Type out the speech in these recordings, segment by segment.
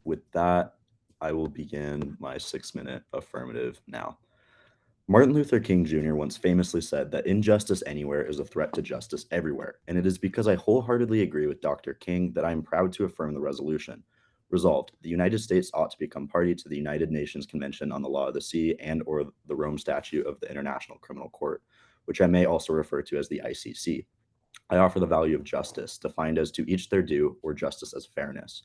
With that, I will begin my 6-minute affirmative now. Martin Luther King Jr. once famously said that injustice anywhere is a threat to justice everywhere, and it is because I wholeheartedly agree with Dr. King that I am proud to affirm the resolution. Resolved, the United States ought to become party to the United Nations Convention on the Law of the Sea and or the Rome Statute of the International Criminal Court, which I may also refer to as the ICC. I offer the value of justice, defined as to each their due, or justice as fairness.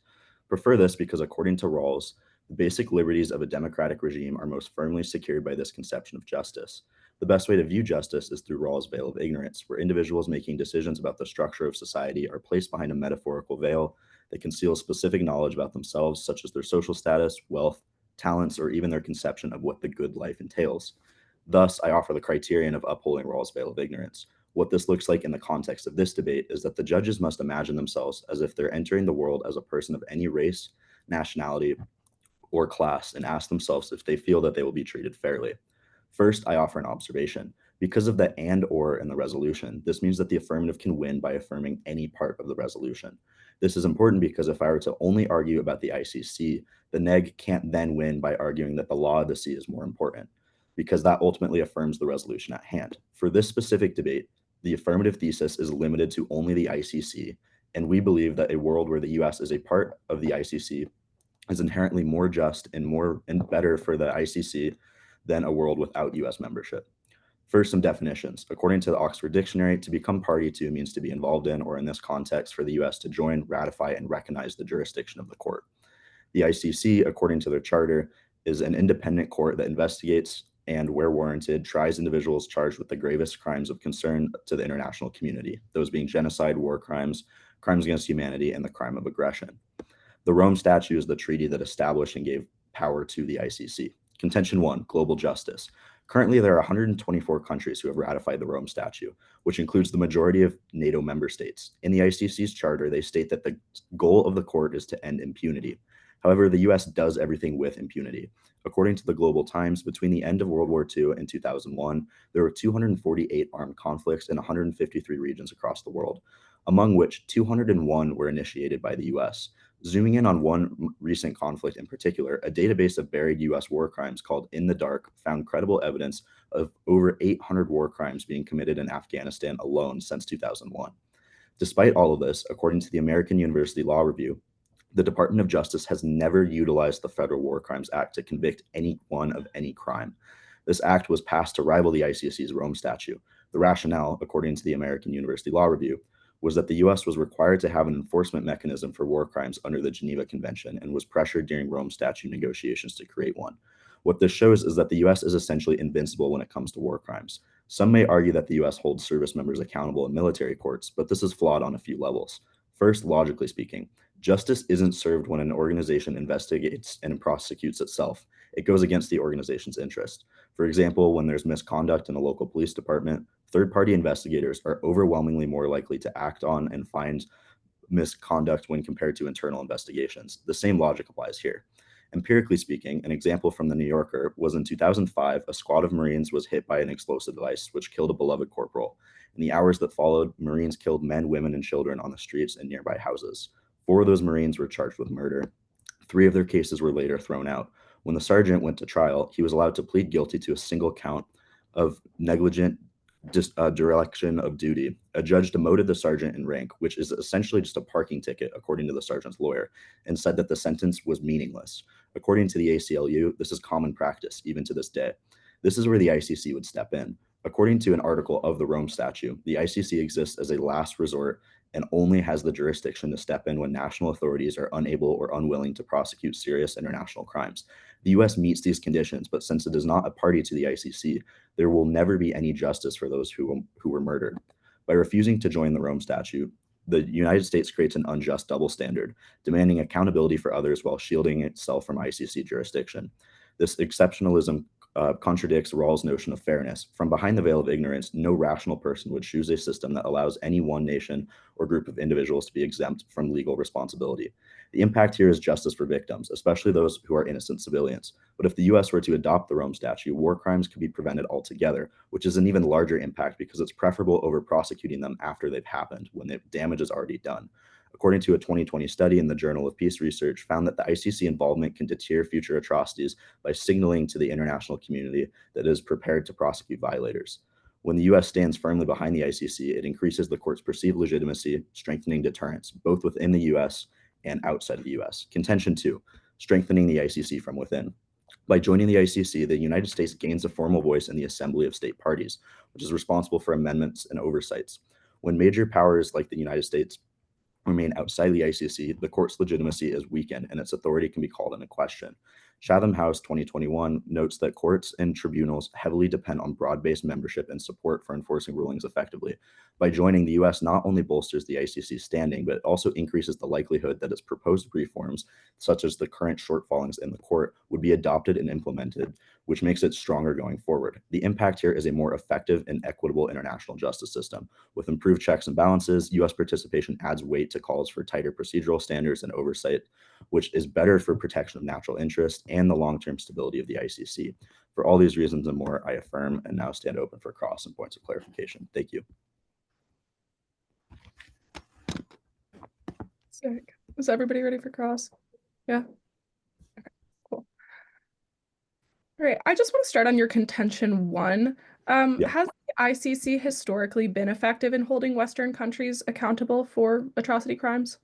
Prefer this because, according to Rawls, the basic liberties of a democratic regime are most firmly secured by this conception of justice. The best way to view justice is through Rawls' veil of ignorance, where individuals making decisions about the structure of society are placed behind a metaphorical veil that conceals specific knowledge about themselves, such as their social status, wealth, talents, or even their conception of what the good life entails. Thus, I offer the criterion of upholding Rawls' veil of ignorance. What this looks like in the context of this debate is that the judges must imagine themselves as if they're entering the world as a person of any race, nationality, or class and ask themselves if they feel that they will be treated fairly. First, I offer an observation. Because of the and or in the resolution, this means that the affirmative can win by affirming any part of the resolution. This is important because if I were to only argue about the ICC, the neg can't then win by arguing that the law of the sea is more important, because that ultimately affirms the resolution at hand. For this specific debate, the affirmative thesis is limited to only the ICC, and we believe that a world where the US is a part of the ICC is inherently more just and better for the ICC than a world without US membership. First, some definitions. According to the Oxford Dictionary, to become party to means to be involved in, or in this context, for the US to join, ratify, and recognize the jurisdiction of the court. The ICC, according to their charter, is an independent court that investigates and, where warranted, tries individuals charged with the gravest crimes of concern to the international community, those being genocide, war crimes, crimes against humanity, and the crime of aggression. The Rome Statute is the treaty that established and gave power to the ICC. Contention 1, global justice. Currently, there are 124 countries who have ratified the Rome Statute, which includes the majority of NATO member states. In the ICC's charter, they state that the goal of the court is to end impunity. However, the US does everything with impunity. According to the Global Times, between the end of World War II and 2001, there were 248 armed conflicts in 153 regions across the world, among which 201 were initiated by the US. Zooming in on one recent conflict in particular, a database of buried US war crimes called In the Dark found credible evidence of over 800 war crimes being committed in Afghanistan alone since 2001. Despite all of this, according to the American University Law Review, the Department of Justice has never utilized the Federal War Crimes Act to convict anyone of any crime. This act was passed to rival the ICC's Rome Statute. The rationale, according to the American University Law Review, was that the US was required to have an enforcement mechanism for war crimes under the Geneva Convention and was pressured during Rome Statute negotiations to create one. What this shows is that the US is essentially invincible when it comes to war crimes. Some may argue that the US holds service members accountable in military courts, but this is flawed on a few levels. First, logically speaking, justice isn't served when an organization investigates and prosecutes itself. It goes against the organization's interest. For example, when there's misconduct in a local police department, third-party investigators are overwhelmingly more likely to act on and find misconduct when compared to internal investigations. The same logic applies here. Empirically speaking, an example from the New Yorker was in 2005, a squad of Marines was hit by an explosive device, which killed a beloved corporal. In the hours that followed, Marines killed men, women, and children on the streets and nearby houses. 4 of those Marines were charged with murder. 3 of their cases were later thrown out. When the sergeant went to trial, he was allowed to plead guilty to a single count of negligent dereliction of duty. A judge demoted the sergeant in rank, which is essentially just a parking ticket, according to the sergeant's lawyer, and said that the sentence was meaningless. According to the ACLU, this is common practice, even to this day. This is where the ICC would step in. According to an article of the Rome Statute, the ICC exists as a last resort and only has the jurisdiction to step in when national authorities are unable or unwilling to prosecute serious international crimes. The US meets these conditions, but since it is not a party to the ICC, there will never be any justice for those who were murdered. By refusing to join the Rome Statute, the United States creates an unjust double standard, demanding accountability for others while shielding itself from ICC jurisdiction. This exceptionalism contradicts Rawls' notion of fairness. From behind the veil of ignorance, no rational person would choose a system that allows any one nation or group of individuals to be exempt from legal responsibility. The impact here is justice for victims, especially those who are innocent civilians. But if the US were to adopt the Rome Statute, war crimes could be prevented altogether, which is an even larger impact because it's preferable over prosecuting them after they've happened, when the damage is already done. according to a 2020 study in the Journal of Peace Research, found that the ICC involvement can deter future atrocities by signaling to the international community that it is prepared to prosecute violators. When the US stands firmly behind the ICC, it increases the court's perceived legitimacy, strengthening deterrence, both within the US and outside of the US. Contention 2, strengthening the ICC from within. By joining the ICC, the United States gains a formal voice in the Assembly of State Parties, which is responsible for amendments and oversights. When major powers like the United States remain outside the ICC, the court's legitimacy is weakened and its authority can be called into question. Chatham House 2021 notes that courts and tribunals heavily depend on broad-based membership and support for enforcing rulings effectively. By joining, the US not only bolsters the ICC's standing, but it also increases the likelihood that its proposed reforms, such as the current shortfallings in the court, would be adopted and implemented, which makes it stronger going forward. The impact here is a more effective and equitable international justice system. With improved checks and balances, US participation adds weight to calls for tighter procedural standards and oversight, which is better for protection of natural interest and the long-term stability of the ICC. For all these reasons and more, I affirm and now stand open for cross and points of clarification. Thank you. Sick. Is everybody ready for cross? Yeah. Okay, cool. All right, I just want to start on your contention 1. Has the ICC historically been effective in holding Western countries accountable for atrocity crimes?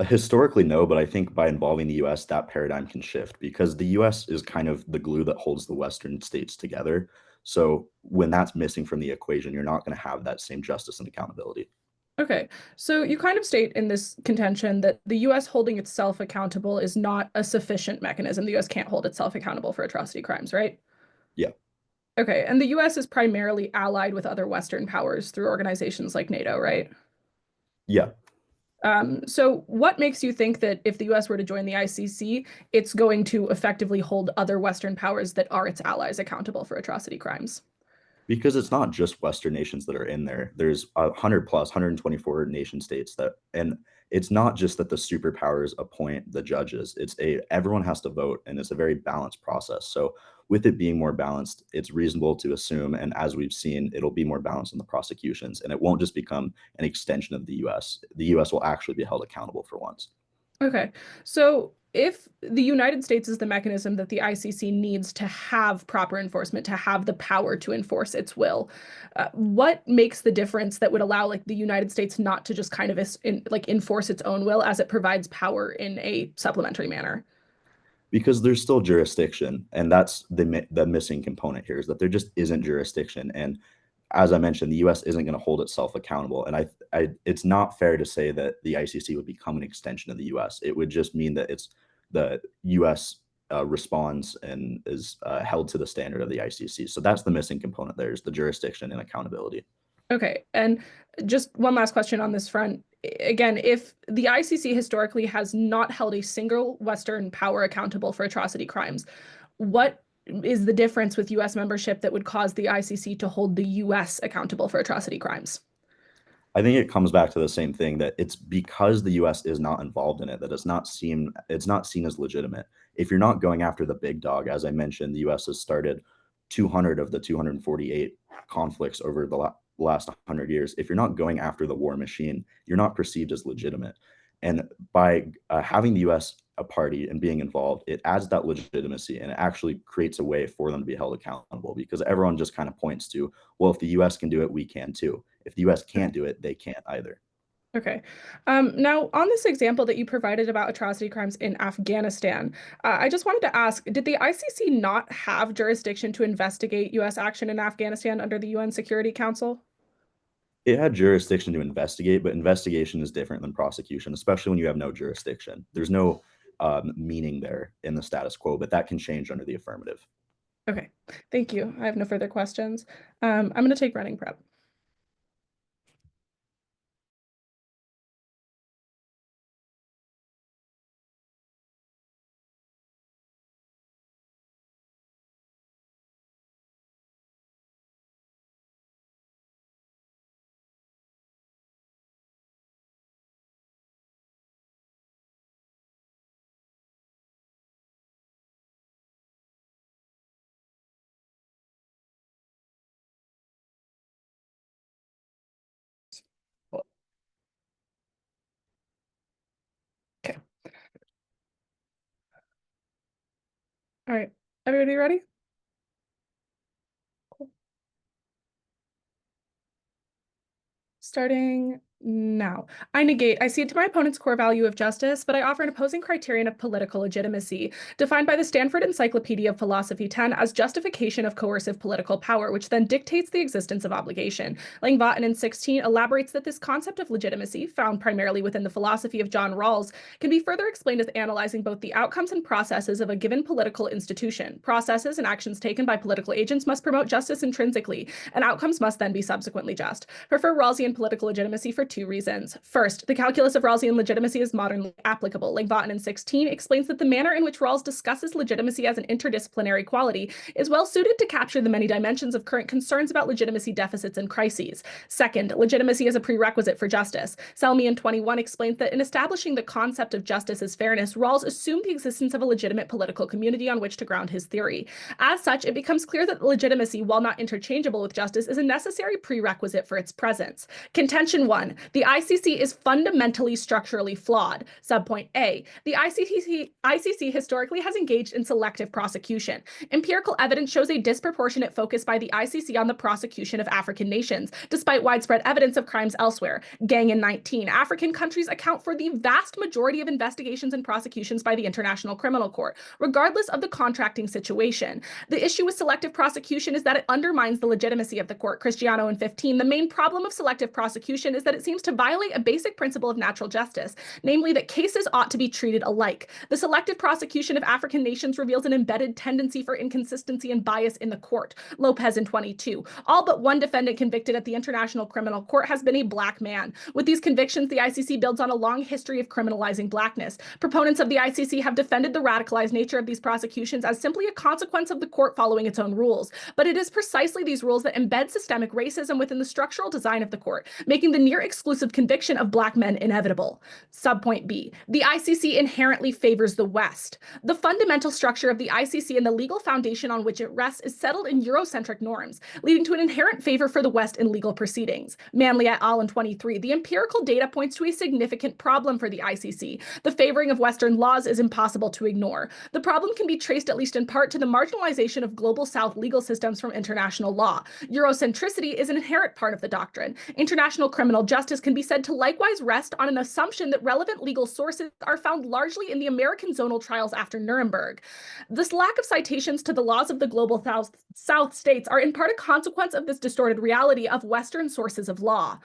Historically, no, but I think by involving the US, that paradigm can shift because the US is kind of the glue that holds the Western states together. So when that's missing from the equation, you're not going to have that same justice and accountability. Okay, so you kind of state in this contention that the US holding itself accountable is not a sufficient mechanism. The US can't hold itself accountable for atrocity crimes, right? Yeah. Okay, and the US is primarily allied with other Western powers through organizations like NATO, right? Yeah. So what makes you think that if the US were to join the ICC, it's going to effectively hold other Western powers that are its allies accountable for atrocity crimes? Because it's not just Western nations that are in there. There's 100 plus 124 nation states that, and it's not just that the superpowers appoint the judges. Everyone has to vote, and it's a very balanced process. So with it being more balanced, it's reasonable to assume, and as we've seen, it'll be more balanced in the prosecutions, and it won't just become an extension of the US. The US will actually be held accountable for once. Okay, so if the United States is the mechanism that the ICC needs to have proper enforcement, to have the power to enforce its will, what makes the difference that would allow like the United States not to just kind of enforce its own will as it provides power in a supplementary manner? Because there's still jurisdiction, and that's the missing component here is that there just isn't jurisdiction. And as I mentioned, the US isn't going to hold itself accountable. And it's not fair to say that the ICC would become an extension of the US. It would just mean that it's the US responds and is held to the standard of the ICC. So that's the missing component there is the jurisdiction and accountability. Okay, and just one last question on this front. Again, if the ICC historically has not held a single Western power accountable for atrocity crimes, what is the difference with US membership that would cause the ICC to hold the US accountable for atrocity crimes? I think it comes back to the same thing that it's because the US is not involved in it that it's not seen as legitimate. If you're not going after the big dog, as I mentioned, the US has started 200 of the 248 conflicts over the last 100 years. If you're not going after the war machine, you're not perceived as legitimate. And by having the US a party and being involved, it adds that legitimacy and it actually creates a way for them to be held accountable because everyone just kind of points to, well, if the US can do it, we can too. If the US can't do it, they can't either. Okay. Now, on this example that you provided about atrocity crimes in Afghanistan, I just wanted to ask, did the ICC not have jurisdiction to investigate US action in Afghanistan under the UN Security Council? It had jurisdiction to investigate, but investigation is different than prosecution, especially when you have no jurisdiction. There's no meaning there in the status quo, but that can change under the affirmative. Okay, thank you. I have no further questions. I'm going to take running prep. All right, everybody ready? Starting now. I negate. I cede to my opponent's core value of justice, but I offer an opposing criterion of political legitimacy, defined by the Stanford Encyclopedia of Philosophy 10 as justification of coercive political power, which then dictates the existence of obligation. Langvatten in 16 elaborates that this concept of legitimacy, found primarily within the philosophy of John Rawls, can be further explained as analyzing both the outcomes and processes of a given political institution. Processes and actions taken by political agents must promote justice intrinsically, and outcomes must then be subsequently just. Prefer Rawlsian political legitimacy for two reasons. First, the calculus of Rawlsian legitimacy is modernly applicable. Langvatten in 16 explains that the manner in which Rawls discusses legitimacy as an interdisciplinary quality is well suited to capture the many dimensions of current concerns about legitimacy deficits and crises. Second, legitimacy is a prerequisite for justice. Selmy in 21 explains that in establishing the concept of justice as fairness, Rawls assumed the existence of a legitimate political community on which to ground his theory. As such, it becomes clear that legitimacy, while not interchangeable with justice, is a necessary prerequisite for its presence. Contention 1. The ICC is fundamentally structurally flawed. Subpoint A. The ICC historically has engaged in selective prosecution. Empirical evidence shows a disproportionate focus by the ICC on the prosecution of African nations, despite widespread evidence of crimes elsewhere. Gang in 19. African countries account for the vast majority of investigations and prosecutions by the International Criminal Court, regardless of the contracting situation. The issue with selective prosecution is that it undermines the legitimacy of the court. Cristiano in 15. The main problem of selective prosecution is that it seems to violate a basic principle of natural justice, namely that cases ought to be treated alike. The selective prosecution of African nations reveals an embedded tendency for inconsistency and bias in the court. Lopez in 22. All but one defendant convicted at the International Criminal Court has been a black man. With these convictions, the ICC builds on a long history of criminalizing blackness. Proponents of the ICC have defended the radicalized nature of these prosecutions as simply a consequence of the court following its own rules. But it is precisely these rules that embed systemic racism within the structural design of the court, making the near exclusive conviction of black men inevitable. Subpoint B. The ICC inherently favors the West. The fundamental structure of the ICC and the legal foundation on which it rests is settled in Eurocentric norms, leading to an inherent favor for the West in legal proceedings. Manley et al. In 23. The empirical data points to a significant problem for the ICC. The favoring of Western laws is impossible to ignore. The problem can be traced at least in part to the marginalization of global South legal systems from international law. Eurocentricity is an inherent part of the doctrine. International criminal justice can be said to likewise rest on an assumption that relevant legal sources are found largely in the American zonal trials after Nuremberg. This lack of citations to the laws of the global South states are in part a consequence of this distorted reality of Western sources of law.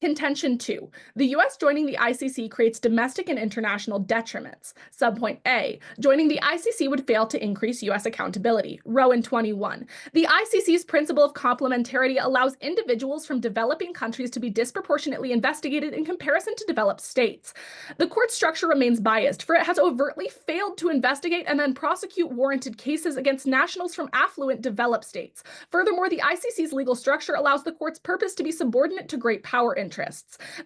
Contention 2. The U.S. joining the ICC creates domestic and international detriments. Subpoint A. Joining the ICC would fail to increase U.S. accountability. Roe in 21. The ICC's principle of complementarity allows individuals from developing countries to be disproportionately investigated in comparison to developed states. The court structure remains biased, for it has overtly failed to investigate and then prosecute warranted cases against nationals from affluent developed states. Furthermore, the ICC's legal structure allows the court's purpose to be subordinate to great power interests.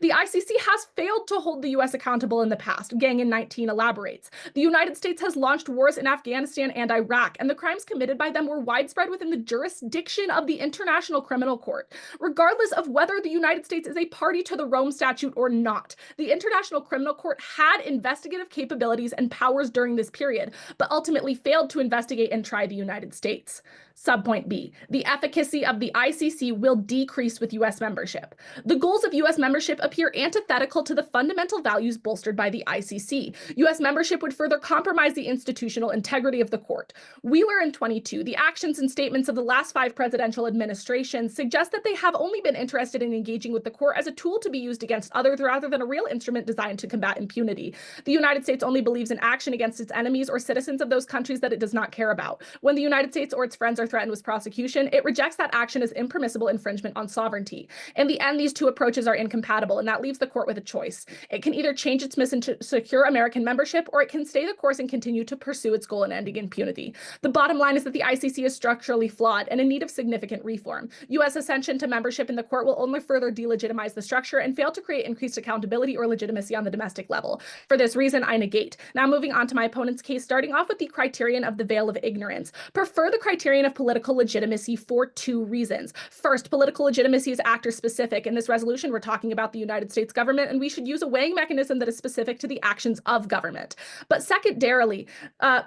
The ICC has failed to hold the U.S. accountable in the past. Gang in 19 elaborates. The United States has launched wars in Afghanistan and Iraq, and the crimes committed by them were widespread within the jurisdiction of the International Criminal Court. Regardless of whether the United States is a party to the Rome Statute or not, the International Criminal Court had investigative capabilities and powers during this period, but ultimately failed to investigate and try the United States. Subpoint B. The efficacy of the ICC will decrease with U.S. membership. The goals of U.S. membership appear antithetical to the fundamental values bolstered by the ICC. U.S. membership would further compromise the institutional integrity of the court. Wheeler in 22. The actions and statements of the last 5 presidential administrations suggest that they have only been interested in engaging with the court as a tool to be used against others rather than a real instrument designed to combat impunity. The United States only believes in action against its enemies or citizens of those countries that it does not care about. When the United States or its friends are threatened with prosecution, it rejects that action as impermissible infringement on sovereignty. In the end, these two approaches are incompatible, and that leaves the court with a choice. It can either change its mission to secure American membership, or it can stay the course and continue to pursue its goal in ending impunity. The bottom line is that the ICC is structurally flawed and in need of significant reform. U.S. ascension to membership in the court will only further delegitimize the structure and fail to create increased accountability or legitimacy on the domestic level. For this reason, I negate. Now moving on to my opponent's case, starting off with the criterion of the veil of ignorance. Prefer the criterion of political legitimacy for two reasons. First, political legitimacy is actor specific. In this resolution, we're talking about the United States government, and we should use a weighing mechanism that is specific to the actions of government. But secondarily,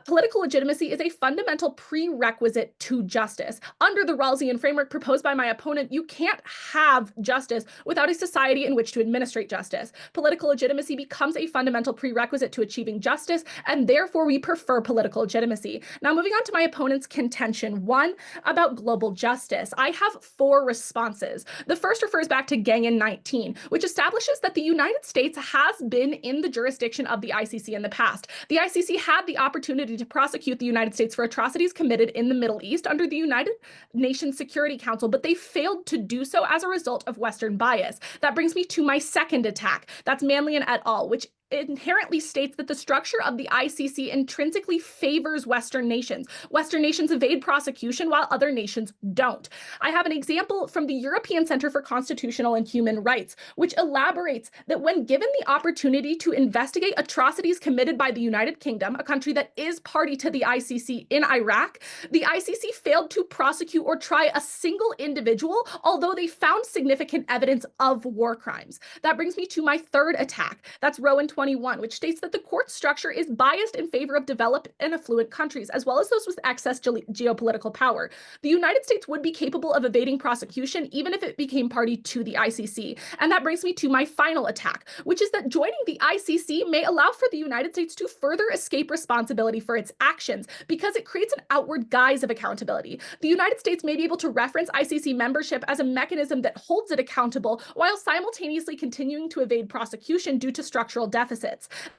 political legitimacy is a fundamental prerequisite to justice. Under the Rawlsian framework proposed by my opponent, you can't have justice without a society in which to administrate justice. Political legitimacy becomes a fundamental prerequisite to achieving justice, and therefore we prefer political legitimacy. Now, moving on to my opponent's contention. One, about global justice. I have four responses. The first refers back to Gangan 19, which establishes that the United States has been in the jurisdiction of the ICC in the past. The ICC had the opportunity to prosecute the United States for atrocities committed in the Middle East under the United Nations Security Council, but they failed to do so as a result of Western bias. That brings me to my second attack. That's Manlian et al., which inherently states that the structure of the ICC intrinsically favors Western nations. Western nations evade prosecution while other nations don't. I have an example from the European Center for Constitutional and Human Rights, which elaborates that when given the opportunity to investigate atrocities committed by the United Kingdom, a country that is party to the ICC in Iraq, the ICC failed to prosecute or try a single individual, although they found significant evidence of war crimes. That brings me to my third attack. That's Rowan 21, which states that the court structure is biased in favor of developed and affluent countries, as well as those with excess geopolitical power. The United States would be capable of evading prosecution even if it became party to the ICC. And that brings me to my final attack, which is that joining the ICC may allow for the United States to further escape responsibility for its actions because it creates an outward guise of accountability. The United States may be able to reference ICC membership as a mechanism that holds it accountable while simultaneously continuing to evade prosecution due to structural deficits.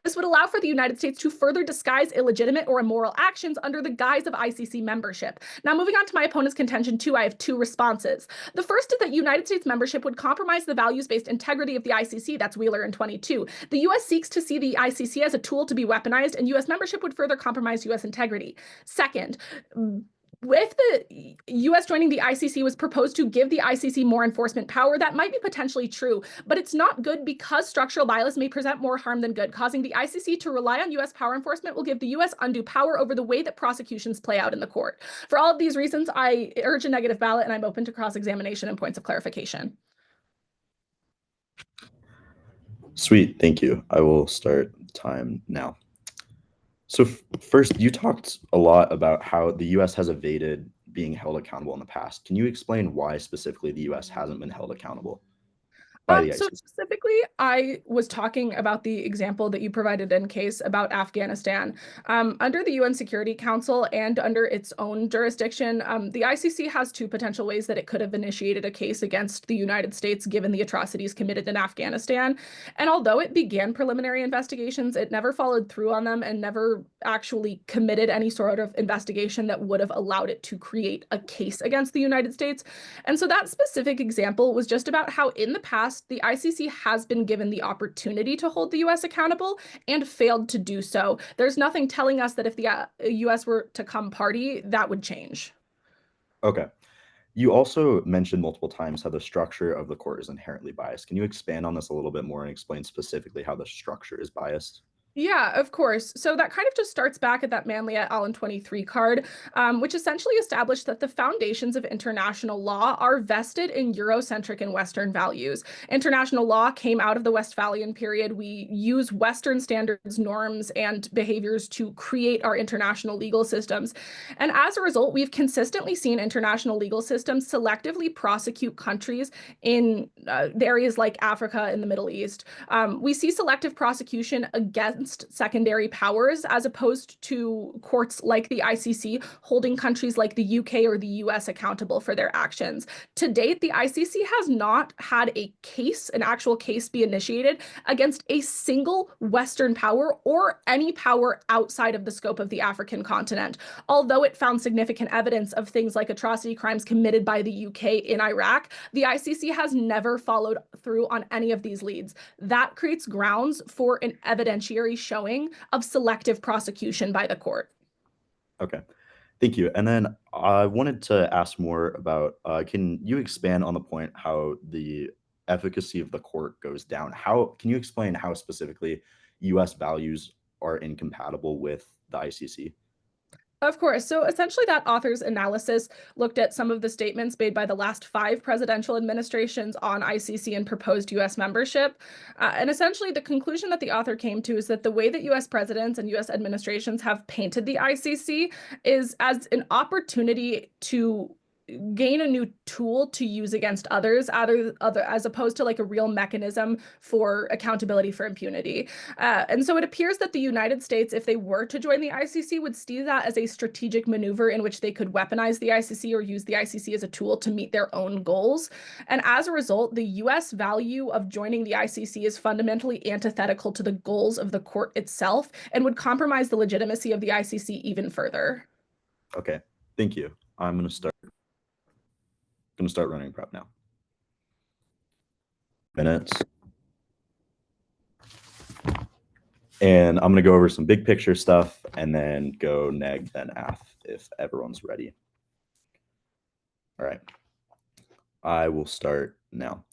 This would allow for the United States to further disguise illegitimate or immoral actions under the guise of ICC membership. Now, moving on to my opponent's contention two, I have two responses. The first is that United States membership would compromise the values-based integrity of the ICC. That's Wheeler in 22. The U.S. seeks to see the ICC as a tool to be weaponized, and U.S. membership would further compromise U.S. integrity. Second, if the U.S. joining the ICC was proposed to give the ICC more enforcement power, that might be potentially true, but it's not good because structural bias may present more harm than good. Causing the ICC to rely on U.S. power enforcement will give the U.S. undue power over the way that prosecutions play out in the court. For all of these reasons, I urge a negative ballot, and I'm open to cross-examination and points of clarification. Sweet, thank you. I will start time now. So first, you talked a lot about how the U.S. has evaded being held accountable in the past. Can you explain why specifically the U.S. hasn't been held accountable by the So ICC? specifically, I was talking about the example that you provided in case about Afghanistan. Under the UN Security Council and under its own jurisdiction, the ICC has two potential ways that it could have initiated a case against the United States given the atrocities committed in Afghanistan. And although it began preliminary investigations, it never followed through on them and never actually committed any sort of investigation that would have allowed it to create a case against the United States. And so that specific example was just about how in the past, the ICC has been given the opportunity to hold the US accountable and failed to do so. There's nothing telling us that if the US were to come party, that would change. Okay. You also mentioned multiple times how the structure of the court is inherently biased. Can you expand on this a little bit more and explain specifically how the structure is biased? Yeah, of course. So that kind of just starts back at that Manley et al. 23 card, which essentially established that the foundations of international law are vested in Eurocentric and Western values. International law came out of the Westphalian period. We use Western standards, norms, and behaviors to create our international legal systems. And as a result, we've consistently seen international legal systems selectively prosecute countries in areas like Africa and the Middle East. We see selective prosecution against secondary powers as opposed to courts like the ICC holding countries like the UK or the US accountable for their actions. To date, the ICC has not had a case, an actual case be initiated against a single Western power or any power outside of the scope of the African continent. Although it found significant evidence of things like atrocity crimes committed by the UK in Iraq, the ICC has never followed through on any of these leads. That creates grounds for an evidentiary showing of selective prosecution by the court. Okay, thank you. And then I wanted to ask more about, can you expand on the point how the efficacy of the court goes down? How can you explain how specifically US values are incompatible with the ICC? Of course. So essentially, that author's analysis looked at some of the statements made by the last 5 presidential administrations on ICC and proposed US membership. And essentially, the conclusion that the author came to is that the way that US presidents and US administrations have painted the ICC is as an opportunity to gain a new tool to use against others, as opposed to like a real mechanism for accountability for impunity. And so it appears that the United States, if they were to join the ICC, would see that as a strategic maneuver in which they could weaponize the ICC or use the ICC as a tool to meet their own goals. And as a result, the US value of joining the ICC is fundamentally antithetical to the goals of the court itself and would compromise the legitimacy of the ICC even further. Okay, thank you. I'm gonna start running prep now. Minutes. And I'm gonna go over some big picture stuff and then go neg, then af if everyone's ready. All right, I will start now.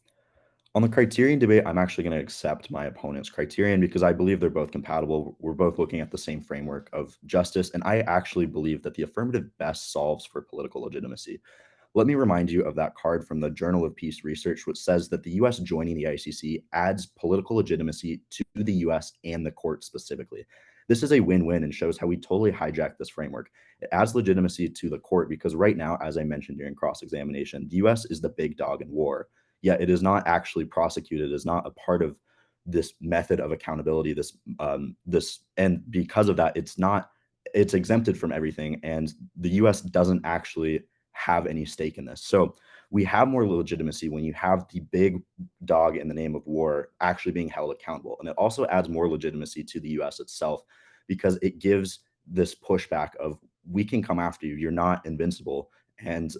On the criterion debate, I'm actually going to accept my opponent's criterion because I believe they're both compatible. We're both looking at the same framework of justice, and I actually believe that the affirmative best solves for political legitimacy. Let me remind you of that card from the Journal of Peace Research, which says that the US joining the ICC adds political legitimacy to the US and the court specifically. This is a win-win and shows how we totally hijacked this framework. It adds legitimacy to the court because right now, as I mentioned during cross-examination, the US is the big dog in war, yet it is not actually prosecuted, is not a part of this method of accountability, and because of that, it's exempted from everything, and the US doesn't actually have any stake in this. So we have more legitimacy when you have the big dog in the name of war actually being held accountable. And it also adds more legitimacy to the US itself because it gives this pushback of we can come after you. You're not invincible. And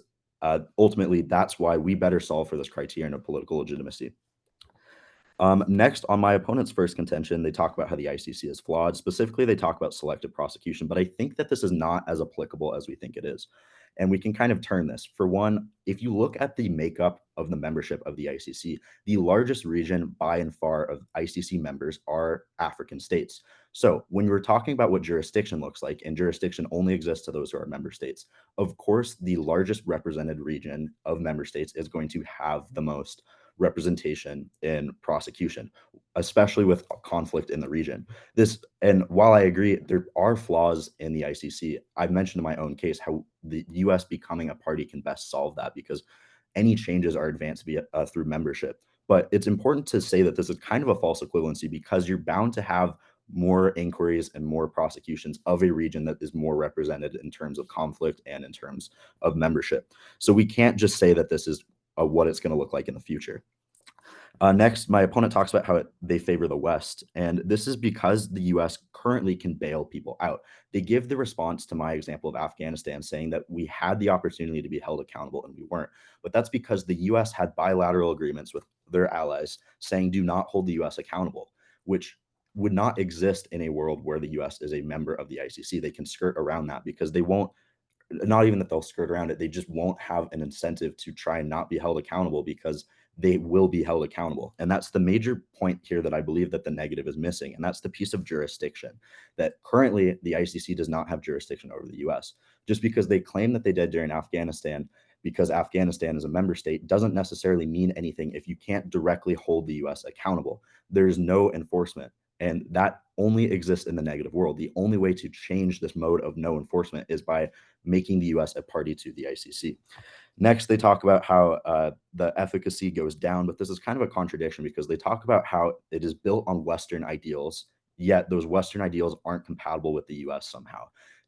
ultimately, that's why we better solve for this criterion of political legitimacy. Next, on my opponent's first contention, they talk about how the ICC is flawed. Specifically, they talk about selective prosecution, but I think that this is not as applicable as we think it is. And we can kind of turn this. For one, if you look at the makeup of the membership of the ICC, the largest region by and far of ICC members are African states. So when we're talking about what jurisdiction looks like, and jurisdiction only exists to those who are member states, of course, the largest represented region of member states is going to have the most representation in prosecution, especially with conflict in the region. And while I agree there are flaws in the ICC, I've mentioned in my own case how the US becoming a party can best solve that because any changes are advanced via through membership. But it's important to say that this is kind of a false equivalency because you're bound to have more inquiries and more prosecutions of a region that is more represented in terms of conflict and in terms of membership. So we can't just say that this is what it's going to look like in the future. Next, my opponent talks about how they favor the West, and this is because the US currently can bail people out. They give the response to my example of Afghanistan, saying that we had the opportunity to be held accountable and we weren't. But that's because the US had bilateral agreements with their allies saying do not hold the US accountable, which would not exist in a world where the US is a member of the ICC. They can skirt around that because they won't, not even that they'll skirt around it, they just won't have an incentive to try and not be held accountable because they will be held accountable. And that's the major point here that I believe that the negative is missing. And that's the piece of jurisdiction that currently the ICC does not have jurisdiction over the US. Just because they claim that they did during Afghanistan, because Afghanistan is a member state, doesn't necessarily mean anything if you can't directly hold the US accountable. There's no enforcement. And that only exists in the negative world. The only way to change this mode of no enforcement is by making the US a party to the ICC. Next, they talk about how the efficacy goes down, but this is kind of a contradiction because they talk about how it is built on Western ideals, yet those Western ideals aren't compatible with the US somehow.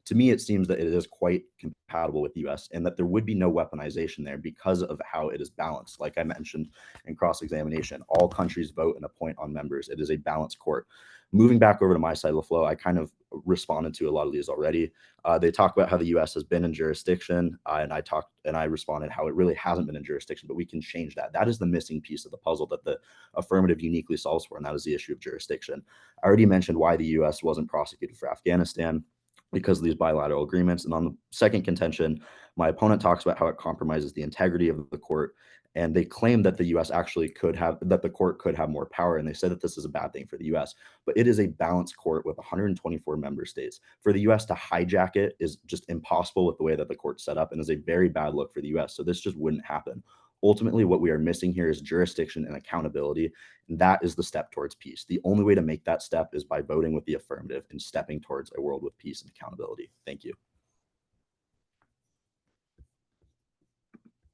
To me, it seems that it is quite compatible with the US and that there would be no weaponization there because of how it is balanced. Like I mentioned in cross-examination, all countries vote and appoint on members. It is a balanced court. Moving back over to my side of the flow, I kind of responded to a lot of these already. They talk about how the US has been in jurisdiction, and I responded how it really hasn't been in jurisdiction, but we can change that. That is the missing piece of the puzzle that the affirmative uniquely solves for, and that is the issue of jurisdiction. I already mentioned why the US wasn't prosecuted for Afghanistan. because of these bilateral agreements. And on the second contention, my opponent talks about how it compromises the integrity of the court. And they claim that the US actually could have, that the court could have more power. And they said that this is a bad thing for the US. But it is a balanced court with 124 member states. For the US to hijack it is just impossible with the way that the court's set up and is a very bad look for the US. So this just wouldn't happen. Ultimately, what we are missing here is jurisdiction and accountability. And that is the step towards peace. The only way to make that step is by voting with the affirmative and stepping towards a world with peace and accountability. Thank you.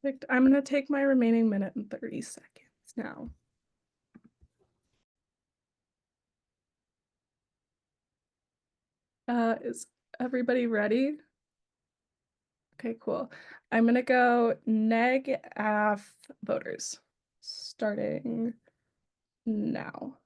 Perfect. I'm going to take my remaining minute and 30 seconds now. Is everybody ready? Okay, cool. I'm going to go neg AF voters starting now.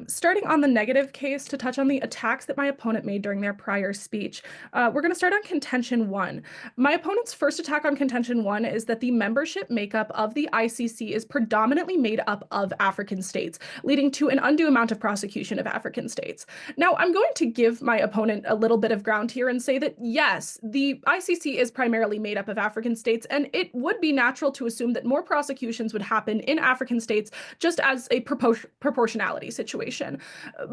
Starting on the negative case, to touch on the attacks that my opponent made during their prior speech, we're going to start on contention 1. My opponent's first attack on contention 1 is that the membership makeup of the ICC is predominantly made up of African states, leading to an undue amount of prosecution of African states. Now, I'm going to give my opponent a little bit of ground here and say that, yes, the ICC is primarily made up of African states, and it would be natural to assume that more prosecutions would happen in African states just as a proportionality situation.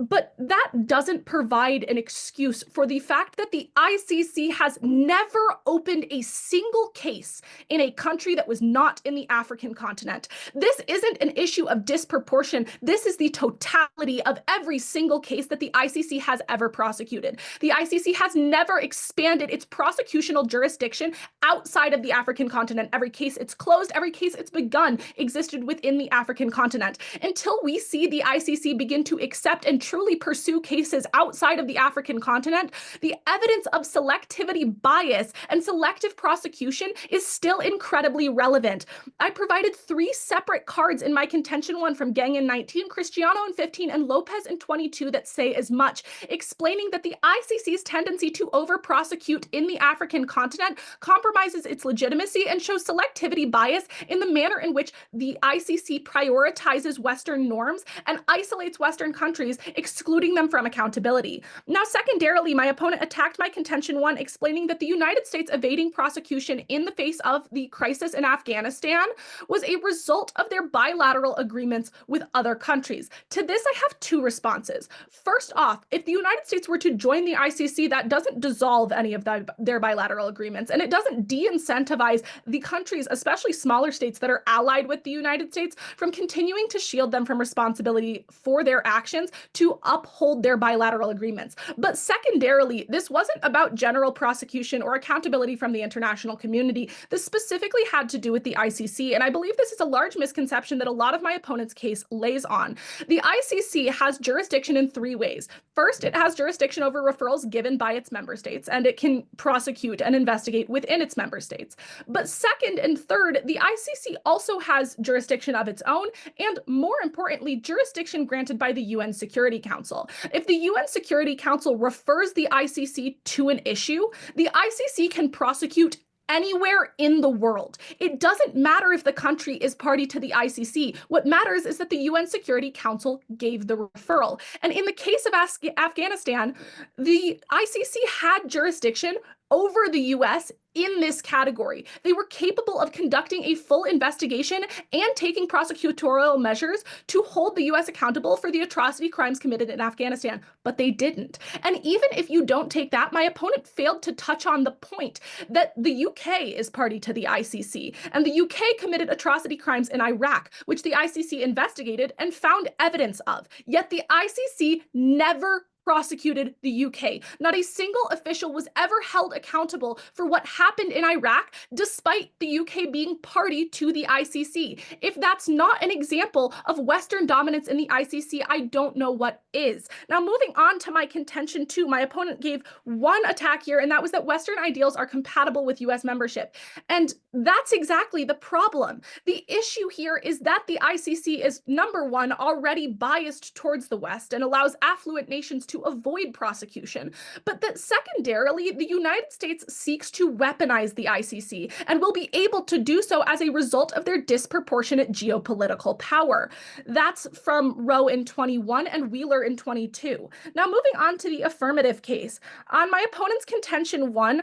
But that doesn't provide an excuse for the fact that the ICC has never opened a single case in a country that was not in the African continent. This isn't an issue of disproportion. This is the totality of every single case that the ICC has ever prosecuted. The ICC has never expanded its prosecutional jurisdiction outside of the African continent. Every case it's closed, every case it's begun existed within the African continent. Until we see the ICC begin to accept and truly pursue cases outside of the African continent, the evidence of selectivity bias and selective prosecution is still incredibly relevant. I provided 3 separate cards in my contention 1 from Gang in 19, Cristiano in 15, and Lopez in 22 that say as much, explaining that the ICC's tendency to over-prosecute in the African continent compromises its legitimacy and shows selectivity bias in the manner in which the ICC prioritizes Western norms and isolates Western countries, excluding them from accountability. Now, secondarily, my opponent attacked my contention 1, explaining that the United States evading prosecution in the face of the crisis in Afghanistan was a result of their bilateral agreements with other countries. To this, I have 2 responses. First off, if the United States were to join the ICC, that doesn't dissolve any of their bilateral agreements, and it doesn't de-incentivize the countries, especially smaller states that are allied with the United States, from continuing to shield them from responsibility for their actions to uphold their bilateral agreements. But secondarily, this wasn't about general prosecution or accountability from the international community. This specifically had to do with the ICC, and I believe this is a large misconception that a lot of my opponent's case lays on. The ICC has jurisdiction in 3 ways. First, it has jurisdiction over referrals given by its member states, and it can prosecute and investigate within its member states. But second and third, the ICC also has jurisdiction of its own, and more importantly, jurisdiction granted by the UN Security Council. If the UN Security Council refers the ICC to an issue, the ICC can prosecute anywhere in the world. It doesn't matter if the country is party to the ICC. What matters is that the UN Security Council gave the referral. And in the case of Afghanistan, the ICC had jurisdiction over the US in this category. They were capable of conducting a full investigation and taking prosecutorial measures to hold the US accountable for the atrocity crimes committed in Afghanistan, but they didn't. And even if you don't take that, my opponent failed to touch on the point that the UK is party to the ICC, and the UK committed atrocity crimes in Iraq, which the ICC investigated and found evidence of. Yet the ICC never prosecuted the UK. Not a single official was ever held accountable for what happened in Iraq, despite the UK being party to the ICC. If that's not an example of Western dominance in the ICC, I don't know what is. Now, moving on to my contention 2, my opponent gave 1 attack here, and that was that Western ideals are compatible with US membership. And that's exactly the problem. The issue here is that the ICC is, number 1, already biased towards the West and allows affluent nations to to avoid prosecution, but that secondarily, the United States seeks to weaponize the ICC and will be able to do so as a result of their disproportionate geopolitical power. That's from Roe in 21 and Wheeler in 22. Now, moving on to the affirmative case. On my opponent's contention one,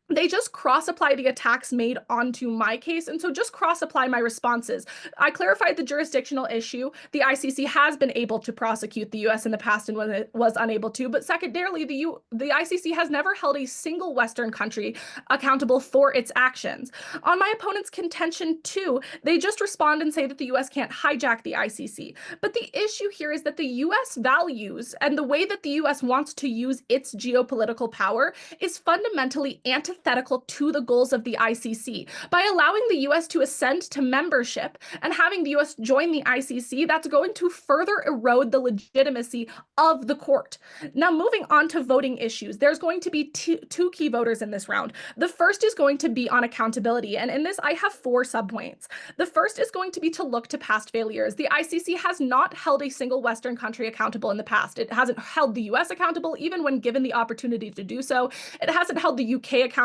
they just cross-apply the attacks made onto my case, and so just cross-apply my responses. I clarified the jurisdictional issue. The ICC has been able to prosecute the U.S. in the past and when it was unable to, but secondarily, the ICC has never held a single Western country accountable for its actions. On my opponent's contention two, they just respond and say that the U.S. can't hijack the ICC. But the issue here is that the U.S. values and the way that the U.S. wants to use its geopolitical power is fundamentally antithetical to the goals of the ICC. By allowing the US to ascend to membership and having the US join the ICC, that's going to further erode the legitimacy of the court. Now, moving on to voting issues, there's going to be two key voters in this round. The first is going to be on accountability, and in this, I have 4 subpoints. The first is going to be to look to past failures. The ICC has not held a single Western country accountable in the past. It hasn't held the US accountable, even when given the opportunity to do so. It hasn't held the UK accountable.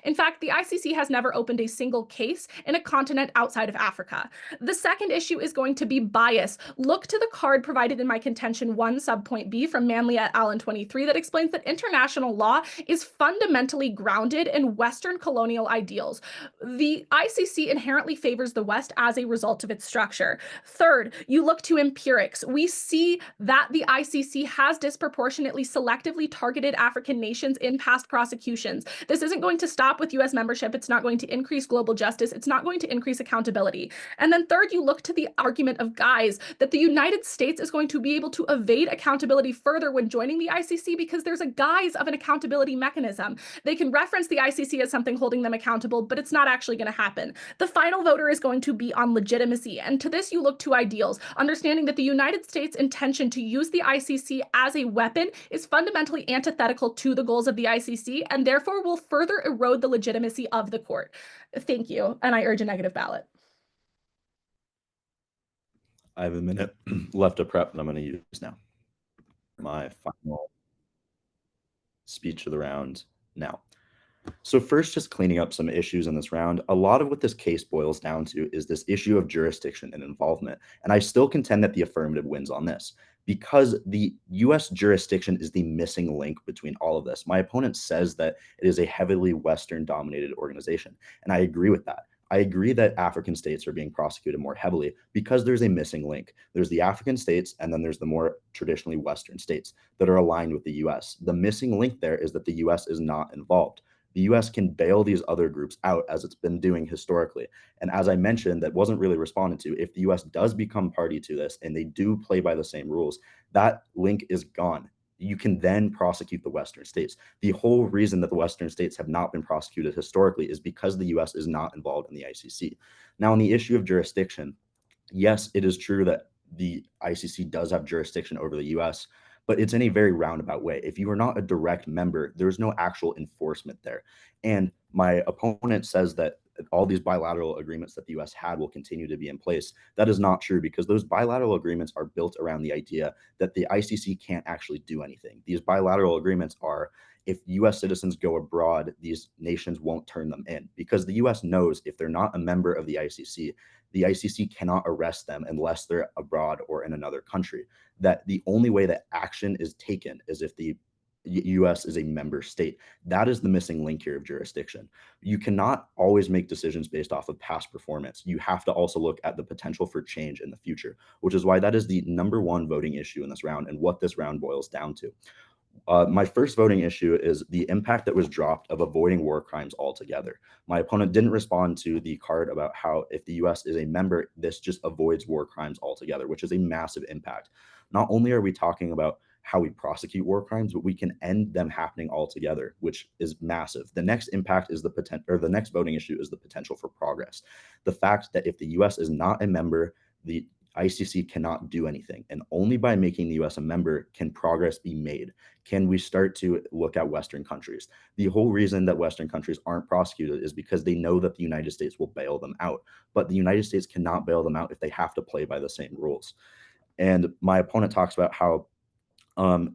In fact, the ICC has never opened a single case in a continent outside of Africa. The second issue is going to be bias. Look to the card provided in my contention 1 subpoint B from Manley et al. In 23 that explains that international law is fundamentally grounded in Western colonial ideals. The ICC inherently favors the West as a result of its structure. Third, you look to empirics. We see that the ICC has disproportionately selectively targeted African nations in past prosecutions. This isn't going to stop with US membership. It's not going to increase global justice. It's not going to increase accountability. And then third, you look to the argument of guise that the United States is going to be able to evade accountability further when joining the ICC because there's a guise of an accountability mechanism. They can reference the ICC as something holding them accountable, but it's not actually going to happen. The final voter is going to be on legitimacy. And to this, you look to ideals, understanding that the United States' intention to use the ICC as a weapon is fundamentally antithetical to the goals of the ICC and therefore will further erode the legitimacy of the court. Thank you. And I urge a negative ballot. I have a minute left to prep that I'm going to use now. My final speech of the round now. So first, just cleaning up some issues in this round. A lot of what this case boils down to is this issue of jurisdiction and involvement. And I still contend that the affirmative wins on this because the US jurisdiction is the missing link between all of this. My opponent says that it is a heavily Western dominated organization. And I agree with that. I agree that African states are being prosecuted more heavily because there's a missing link. There's the African states, and then there's the more traditionally Western states that are aligned with the US. The missing link there is that the US is not involved. The US can bail these other groups out as it's been doing historically. And as I mentioned, that wasn't really responded to. If the US does become party to this and they do play by the same rules, that link is gone. You can then prosecute the Western states. The whole reason that the Western states have not been prosecuted historically is because the US is not involved in the ICC. Now, on the issue of jurisdiction, yes, it is true that the ICC does have jurisdiction over the US, but it's in a very roundabout way. If you are not a direct member, there's no actual enforcement there. And my opponent says that all these bilateral agreements that the US had will continue to be in place. That is not true because those bilateral agreements are built around the idea that the ICC can't actually do anything. These bilateral agreements are if US citizens go abroad, these nations won't turn them in because the US knows if they're not a member of the ICC cannot arrest them unless they're abroad or in another country. That the only way that action is taken is if the US is a member state. That is the missing link here of jurisdiction. You cannot always make decisions based off of past performance. You have to also look at the potential for change in the future, which is why that is the #1 voting issue in this round and what this round boils down to. My first voting issue is the impact that was dropped of avoiding war crimes altogether. My opponent didn't respond to the card about how if the US is a member, this just avoids war crimes altogether, which is a massive impact. Not only are we talking about how we prosecute war crimes, but we can end them happening altogether, which is massive. The next impact is the potential, or the next voting issue is the potential for progress. The fact that if the US is not a member, the ICC cannot do anything. And only by making the US a member can progress be made. Can we start to look at Western countries? The whole reason that Western countries aren't prosecuted is because they know that the United States will bail them out. But the United States cannot bail them out if they have to play by the same rules. And my opponent talks about how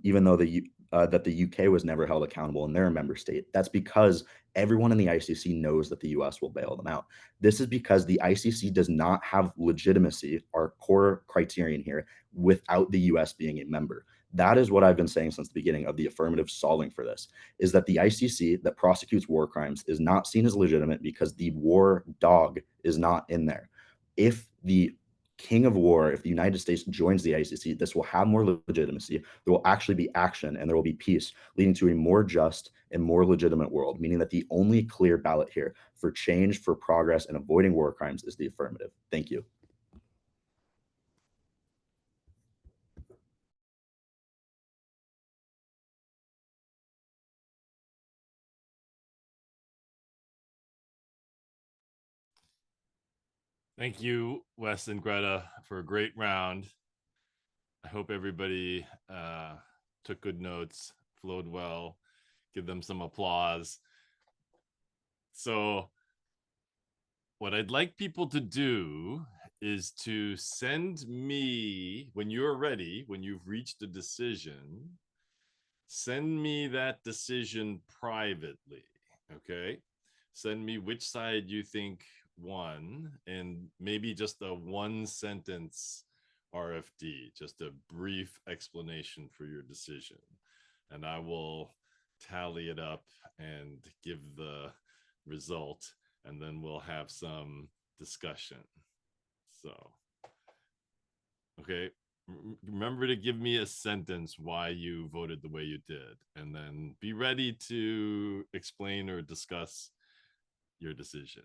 even though that the UK was never held accountable and they're a member state. That's because everyone in the ICC knows that the US will bail them out. This is because the ICC does not have legitimacy, our core criterion here, without the US being a member. That is what I've been saying since the beginning of the affirmative solving for this, is that the ICC that prosecutes war crimes is not seen as legitimate because the war dog is not in there. If the king of war, if the United States joins the ICC, this will have more legitimacy. There will actually be action and there will be peace, leading to a more just and more legitimate world, meaning that the only clear ballot here for change, for progress, and avoiding war crimes is the affirmative. Thank you. Thank you, Wes and Greta, for a great round. I hope everybody took good notes, flowed well. Give them some applause. So, what I'd like people to do is to send me, when you're ready, when you've reached a decision, send me that decision privately. Okay. Send me which side you think won, and maybe just a one sentence RFD, just a brief explanation for your decision. And I will tally it up and give the result, and then we'll have some discussion. So, okay, remember to give me a sentence why you voted the way you did, and then be ready to explain or discuss your decision.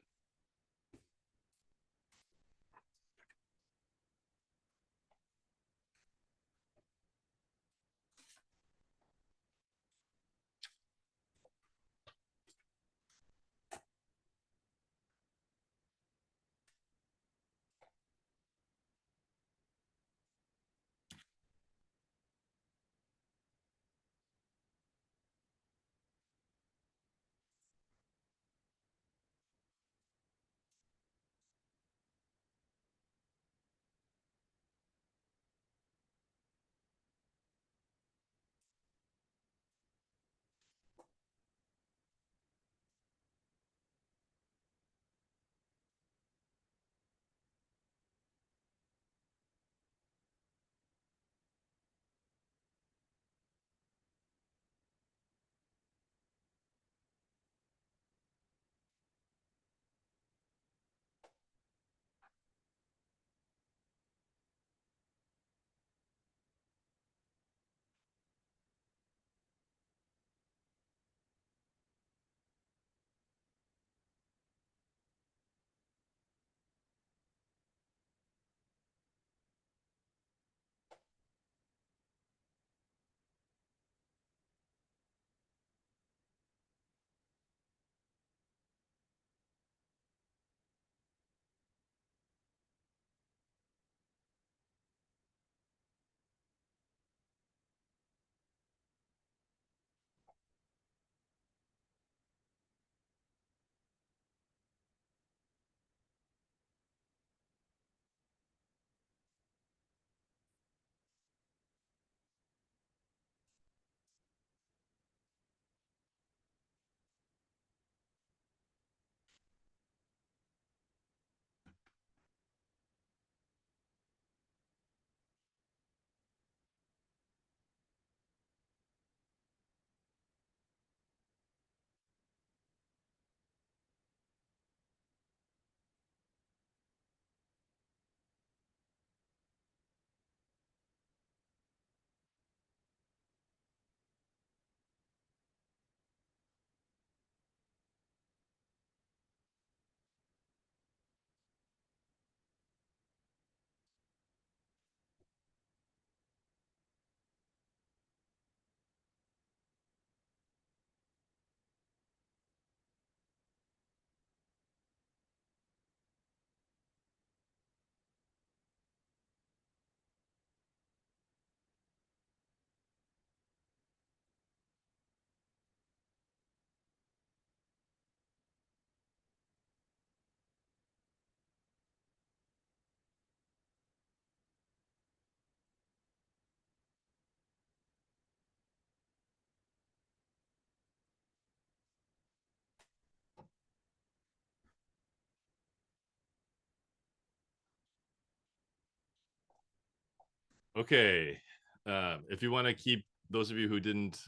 Okay. If you want to keep those of you who didn't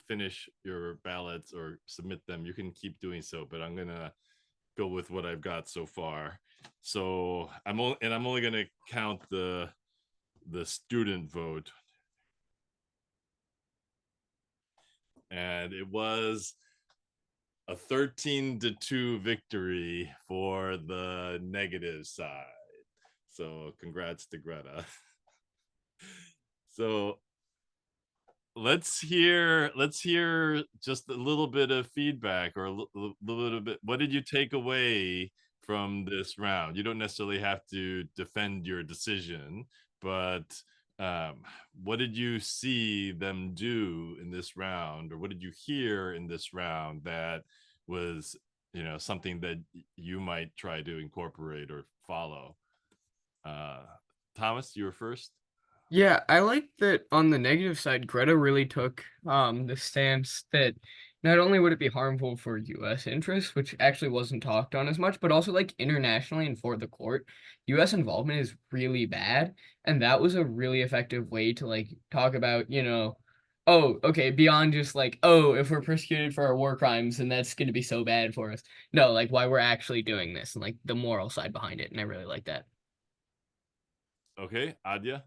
finish your ballots or submit them, you can keep doing so. But I'm gonna go with what I've got so far. So I'm only gonna count the student vote, and it was a 13-2 victory for the negative side. So congrats to Greta. So let's hear just a little bit of feedback, or a little bit. What did you take away from this round? You don't necessarily have to defend your decision, but what did you see them do in this round, or what did you hear in this round that was, something that you might try to incorporate or follow? Thomas, you were first. Yeah, I like that on the negative side, Greta really took the stance that not only would it be harmful for US interests, which actually wasn't talked on as much, but also like internationally and for the court, US involvement is really bad. And that was a really effective way to like talk about, oh, okay, beyond just like, oh, if we're persecuted for our war crimes, then that's gonna be so bad for us. No, like why we're actually doing this and like the moral side behind it. And I really like that. Okay, Adya.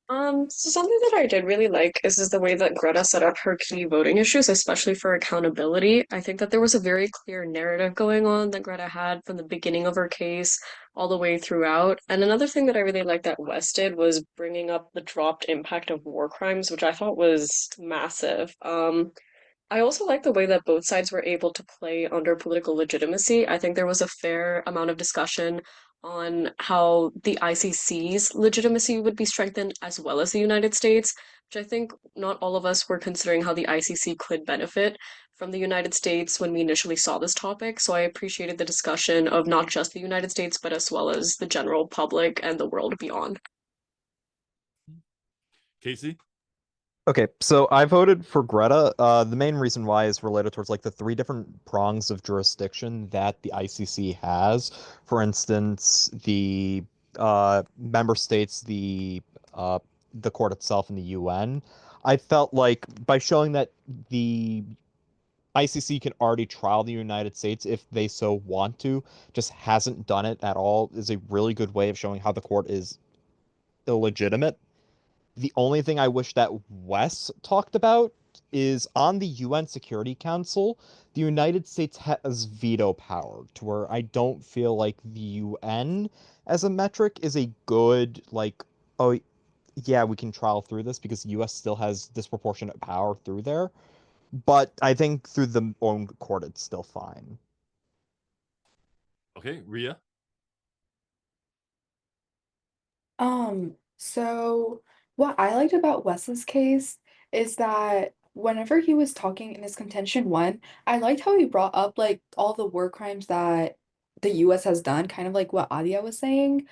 So something that I did really like is the way that Greta set up her key voting issues, especially for accountability. I think that there was a very clear narrative going on that Greta had from the beginning of her case all the way throughout. And another thing that I really liked that Wes did was bringing up the dropped impact of war crimes, which I thought was massive. I also like the way that both sides were able to play under political legitimacy. I think there was a fair amount of discussion on how the ICC's legitimacy would be strengthened as well as the United States, which I think not all of us were considering how the ICC could benefit from the United States when we initially saw this topic. So I appreciated the discussion of not just the United States, but as well as the general public and the world beyond. Casey. Okay, so I voted for Greta. The main reason why is related towards like the three different prongs of jurisdiction that the ICC has. For instance, the member states, the court itself, and the UN. I felt like by showing that the ICC can already trial the United States if they so want to, just hasn't done it at all, is a really good way of showing how the court is illegitimate. The only thing I wish that Wes talked about is on the UN Security Council, the United States has veto power to where I don't feel like the UN as a metric is a good, like, oh, yeah, we can trial through this because the US still has disproportionate power through there. But I think through the own court, it's still fine. Okay, Ria. So what I liked about Wes's case is that whenever he was talking in his contention one, I liked how he brought up like all the war crimes that the US has done, kind of like what Adia was saying.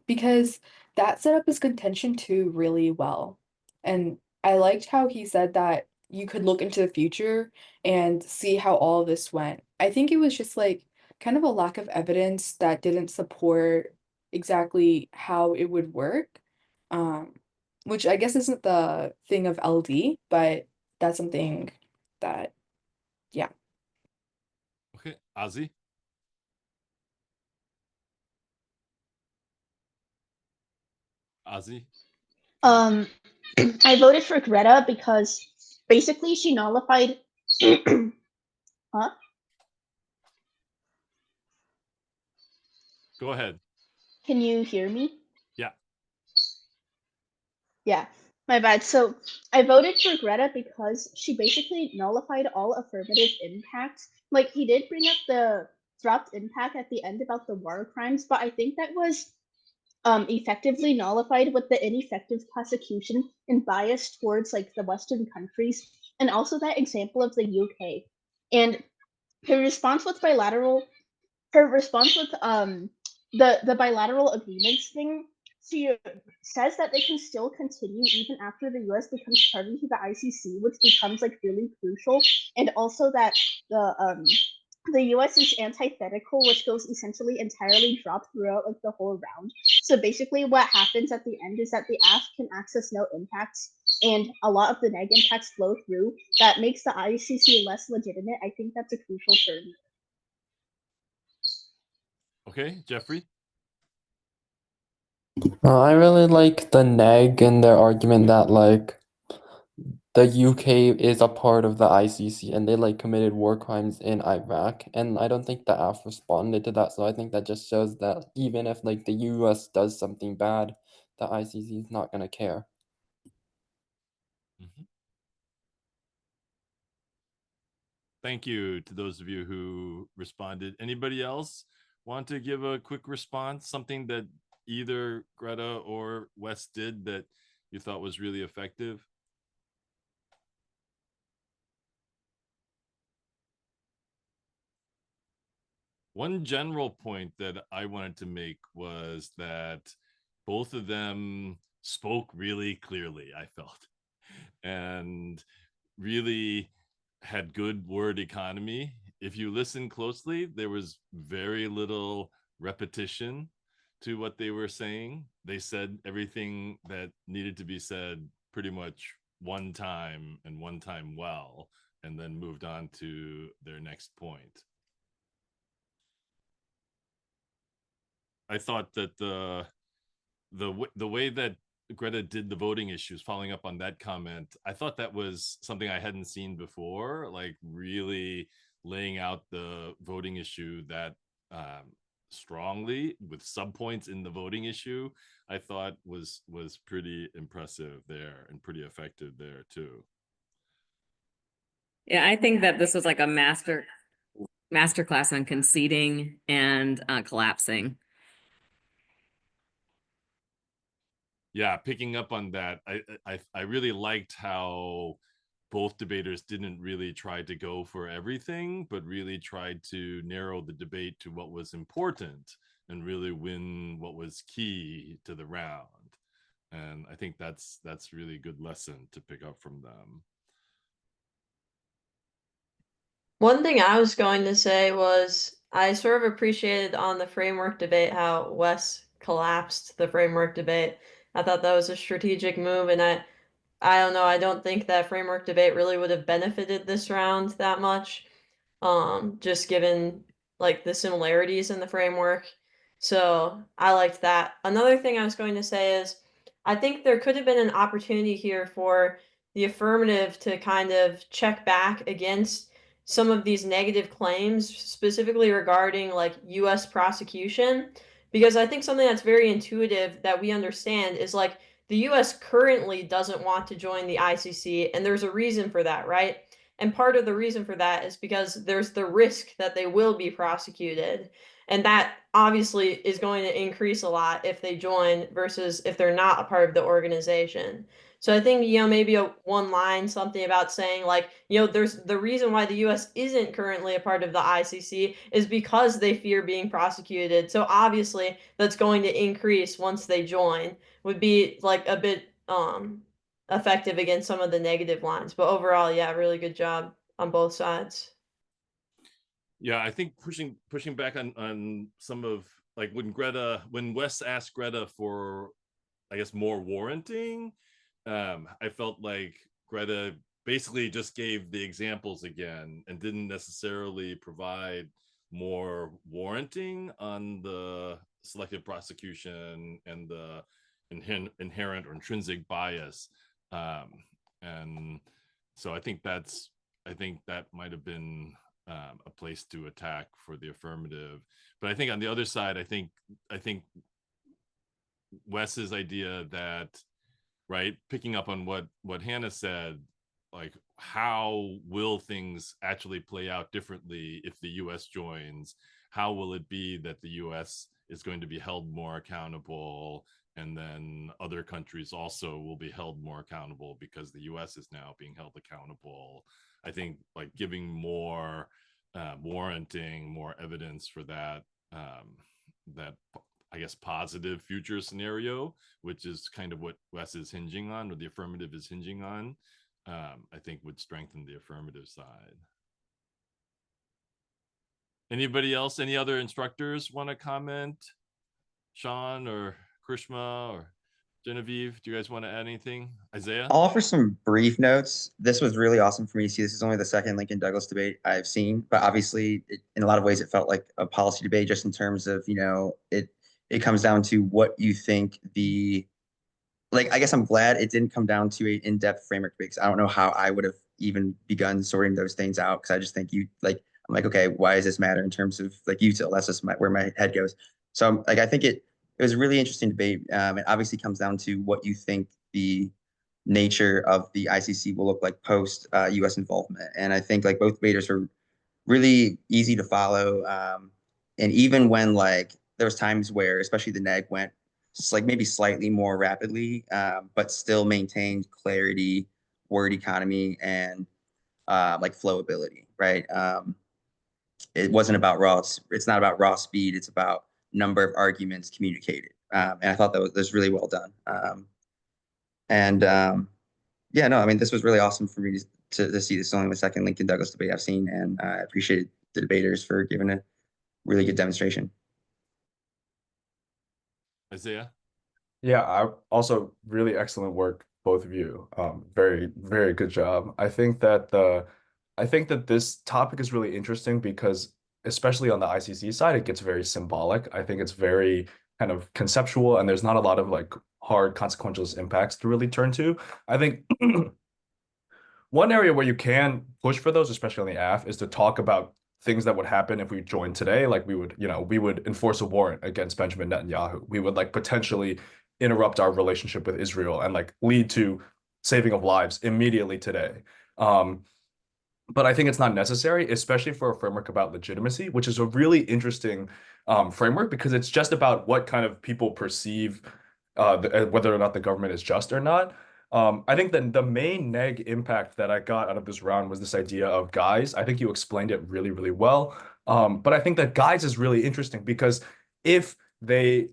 Because that set up his contention two really well. And I liked how he said that you could look into the future and see how all of this went. I think it was just like kind of a lack of evidence that didn't support exactly how it would work. Um, which I guess isn't the thing of LD, but that's something that, yeah. Okay, Ozzy. Ozzy. Um, I voted for Greta because basically she nullified. Huh? Go ahead. Can you hear me? Yeah. Yeah, my bad. So I voted for Greta because she basically nullified all affirmative impacts. Like he did bring up the dropped impact at the end about the war crimes, but I think that was effectively nullified with the ineffective prosecution and bias towards like the Western countries, and also that example of the UK. And her response with the bilateral agreements thing, she says that they can still continue even after the US becomes party to the ICC, which becomes like really crucial, and also that the the US is antithetical, which goes essentially entirely dropped throughout like the whole round. So basically what happens at the end is that the ask can access no impacts, and a lot of the neg impacts flow through. That makes the ICC less legitimate. I think that's a crucial term. Okay, Jeffrey. I really like the neg and their argument that like the UK is a part of the ICC and they like committed war crimes in Iraq, and I don't think the AF responded to that, so I think that just shows that even if like the US does something bad, the ICC is not gonna care. Mhm. Thank you to those of you who responded. Anybody else want to give a quick response? Something that either Greta or Wes did that you thought was really effective? One general point that I wanted to make was that both of them spoke really clearly, I felt, and really had good word economy. If you listen closely, there was very little repetition to what they were saying. They said everything that needed to be said pretty much one time and one time well, and then moved on to their next point. I thought that the way that Greta did the voting issues, following up on that comment, I thought that was something I hadn't seen before, like really laying out the voting issue that strongly with subpoints in the voting issue. I thought was pretty impressive there and pretty effective there too. Yeah, I think that this was like a masterclass on conceding and collapsing. Yeah, picking up on that, I really liked how both debaters didn't really try to go for everything, but really tried to narrow the debate to what was important and really win what was key to the round. And I think that's really good lesson to pick up from them. One thing I was going to say was I sort of appreciated on the framework debate how Wes collapsed the framework debate. I thought that was a strategic move, and I don't know, I don't think that framework debate really would have benefited this round that much, just given like the similarities in the framework. So I liked that. Another thing I was going to say is I think there could have been an opportunity here for the affirmative to kind of check back against some of these negative claims, specifically regarding like US prosecution, because I think something that's very intuitive that we understand is like the US currently doesn't want to join the ICC, and there's a reason for that, right? And part of the reason for that is because there's the risk that they will be prosecuted. And that obviously is going to increase a lot if they join versus if they're not a part of the organization. So I think, maybe one line, something about saying like, there's the reason why the US isn't currently a part of the ICC is because they fear being prosecuted. So obviously that's going to increase once they join, would be like a bit effective against some of the negative lines. But overall, yeah, really good job on both sides. Yeah, I think pushing back on some of like when Wes asked Greta for, I guess, more warranting, I felt like Greta basically just gave the examples again and didn't necessarily provide more warranting on the selective prosecution and the inherent or intrinsic bias. And so I think that might have been a place to attack for the affirmative. But I think on the other side, I think Wes's idea that, right, picking up on what Hannah said, like how will things actually play out differently if the US joins? How will it be that the US is going to be held more accountable, and then other countries also will be held more accountable because the US is now being held accountable? I think like giving more warranting, more evidence for that that I guess positive future scenario, which is kind of what Wes is hinging on, or the affirmative is hinging on, I think would strengthen the affirmative side. Anybody else? Any other instructors want to comment? Sean or Krishma or Genevieve, do you guys want to add anything? Isaiah? I'll offer some brief notes. This was really awesome for me to see. This is only the second Lincoln Douglas debate I've seen, but obviously, in a lot of ways, it felt like a policy debate, just in terms of, it comes down to what you think I guess I'm glad it didn't come down to an in-depth framework debate, because I don't know how I would have even begun sorting those things out, because I just think I'm like, okay, why does this matter in terms of util? That's just where my head goes. So I think it was a really interesting debate. It obviously comes down to what you think the nature of the ICC will look like post U.S. involvement. And I think both debaters were really easy to follow. And even when there was times where, especially the neg went maybe slightly more rapidly, but still maintained clarity, word economy, and flowability, right? It wasn't about it's not about raw speed. It's about number of arguments communicated. And I thought that was really well done. Yeah, no, I mean, this was really awesome for me to see. This is only the second Lincoln Douglas debate I've seen, and I appreciate the debaters for giving a really good demonstration. Isaiah? Yeah, I also really excellent work, both of you. Very, very good job. I think that this topic is really interesting because, especially on the ICC side, it gets very symbolic. I think it's very kind of conceptual, and there's not a lot of hard consequential impacts to really turn to. I think one area where you can push for those, especially on the AF, is to talk about things that would happen if we joined today. We would enforce a warrant against Benjamin Netanyahu. We would potentially interrupt our relationship with Israel and lead to saving of lives immediately today. But I think it's not necessary, especially for a framework about legitimacy, which is a really interesting framework, because it's just about what kind of people perceive whether or not the government is just or not. I think that the main neg impact that I got out of this round was this idea of guise. I think you explained it really, really well. But I think that guise is really interesting, because if they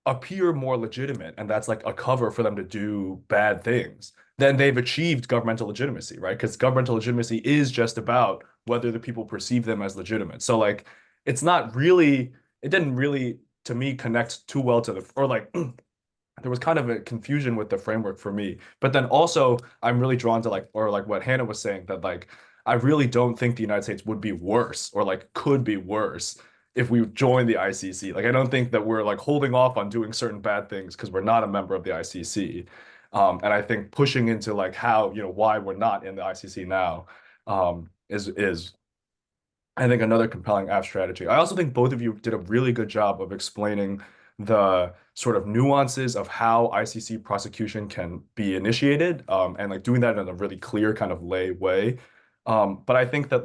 appear more legitimate and that's a cover for them to do bad things, then they've achieved governmental legitimacy, right? Because governmental legitimacy is just about whether the people perceive them as legitimate. So it didn't really, to me, connect too well to there was kind of a confusion with the framework for me. But then also I'm really drawn to what Hannah was saying, that I really don't think the United States would be worse or could be worse if we join the ICC. I don't think that we're holding off on doing certain bad things because we're not a member of the ICC. And I think pushing into how, why we're not in the ICC now is I think another compelling AF strategy. I also think both of you did a really good job of explaining the sort of nuances of how ICC prosecution can be initiated, and doing that in a really clear kind of lay way. But I think that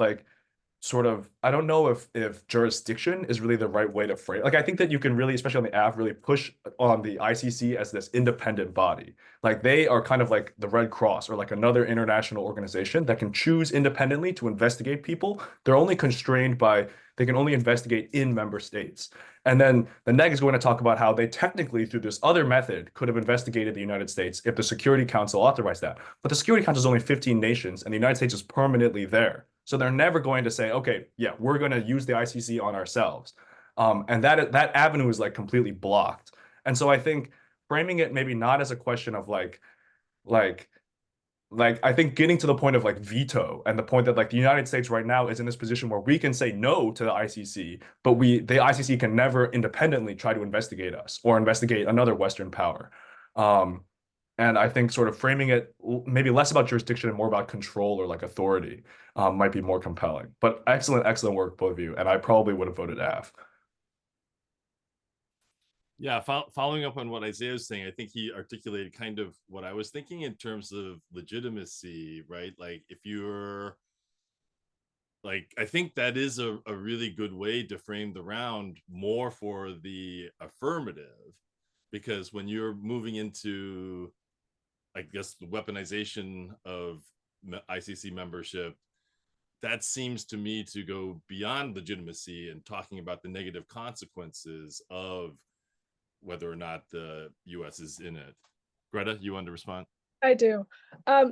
I don't know if jurisdiction is really the right way to frame. I think that you can really, especially on the AF, really push on the ICC as this independent body. They are kind of like the Red Cross or another international organization that can choose independently to investigate people. They're only constrained by, they can only investigate in member states. And then the neg is going to talk about how they technically, through this other method, could have investigated the United States if the Security Council authorized that. But the Security Council is only 15 nations, and the United States is permanently there. So they're never going to say, okay, yeah, we're going to use the ICC on ourselves. And that avenue is completely blocked. And so I think framing it maybe not as a question of I think getting to the point of veto, and the point that the United States right now is in this position where we can say no to the ICC, but the ICC can never independently try to investigate us or investigate another Western power. And I think sort of framing it maybe less about jurisdiction and more about control or authority might be more compelling. But excellent work, both of you. And I probably would have voted AF. Yeah, following up on what Isaiah was saying, I think he articulated kind of what I was thinking in terms of legitimacy, right? If you're I think that is a really good way to frame the round more for the affirmative, because when you're moving into, I guess, the weaponization of ICC membership, that seems to me to go beyond legitimacy and talking about the negative consequences of whether or not the US is in it. Greta, you want to respond? I do.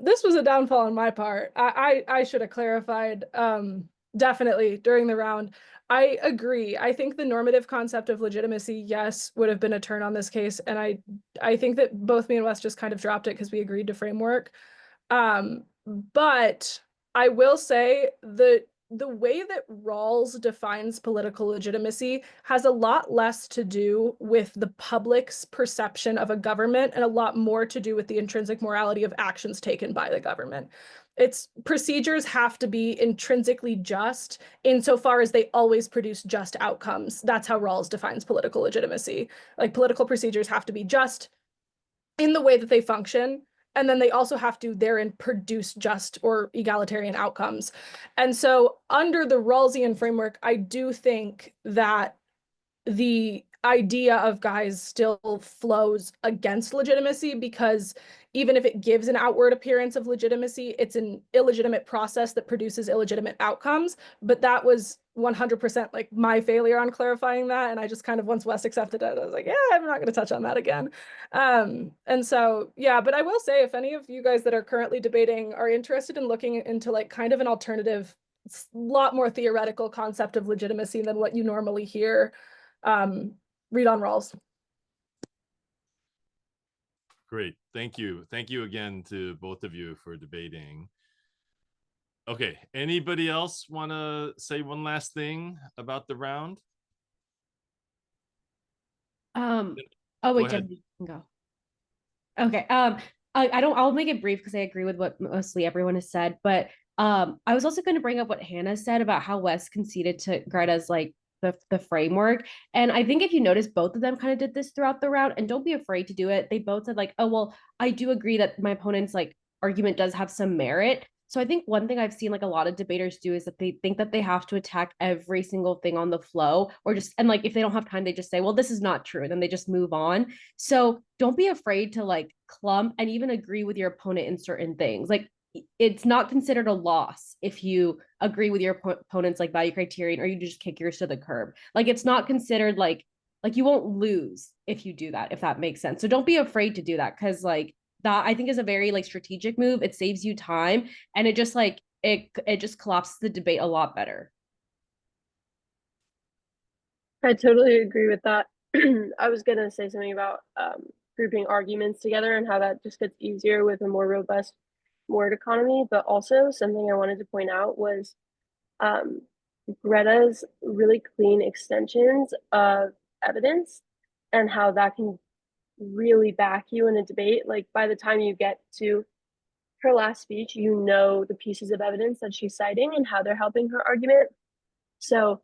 This was a downfall on my part. I should have clarified Definitely during the round. I agree. I think the normative concept of legitimacy, yes, would have been a turn on this case. And I think that both me and Wes just kind of dropped it because we agreed to framework. But I will say the way that Rawls defines political legitimacy has a lot less to do with the public's perception of a government and a lot more to do with the intrinsic morality of actions taken by the government. Its procedures have to be intrinsically just insofar as they always produce just outcomes. That's how Rawls defines political legitimacy. Like political procedures have to be just in the way that they function, and then they also have to therein produce just or egalitarian outcomes. And so under the Rawlsian framework, I do think that the idea of guys still flows against legitimacy, because even if it gives an outward appearance of legitimacy, it's an illegitimate process that produces illegitimate outcomes. But that was 100% like my failure on clarifying that. And I just kind of, once Wes accepted it, I was like, yeah, I'm not going to touch on that again. And so, yeah, but I will say, if any of you guys that are currently debating are interested in looking into like kind of an alternative, it's a lot more theoretical concept of legitimacy than what you normally hear, read on Rawls. Great. Thank you. Thank you again to both of you for debating. Okay. Anybody else want to say one last thing about the round? Oh wait, Jen, you can go. Okay. I'll make it brief because I agree with what mostly everyone has said, but I was also going to bring up what Hannah said about how Wes conceded to Greta's like the framework. And I think if you notice, both of them kind of did this throughout the round, and don't be afraid to do it. They both said like, oh, well, I do agree that my opponent's like argument does have some merit. So I think one thing I've seen like a lot of debaters do is that they think that they have to attack every single thing on the flow, or just, and like if they don't have time, they just say, well, this is not true. And then they just move on. So don't be afraid to like clump and even agree with your opponent in certain things. Like it's not considered a loss if you agree with your opponent's like value criterion, or you just kick yours to the curb. Like it's not considered like you won't lose if you do that, if that makes sense. So don't be afraid to do that, because like that I think is a very like strategic move. It saves you time, and it just like it just collapses the debate a lot better. I totally agree with that. I was gonna say something about grouping arguments together and how that just gets easier with a more robust word economy, but also something I wanted to point out was Greta's really clean extensions of evidence and how that can really back you in a debate. Like by the time you get to her last speech, you know the pieces of evidence that she's citing and how they're helping her argument. So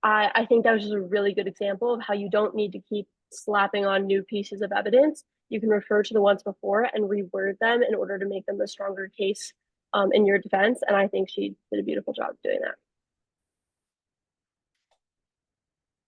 I think that was just a really good example of how you don't need to keep slapping on new pieces of evidence. You can refer to the ones before and reword them in order to make them a stronger case in your defense. And I think she did a beautiful job doing that.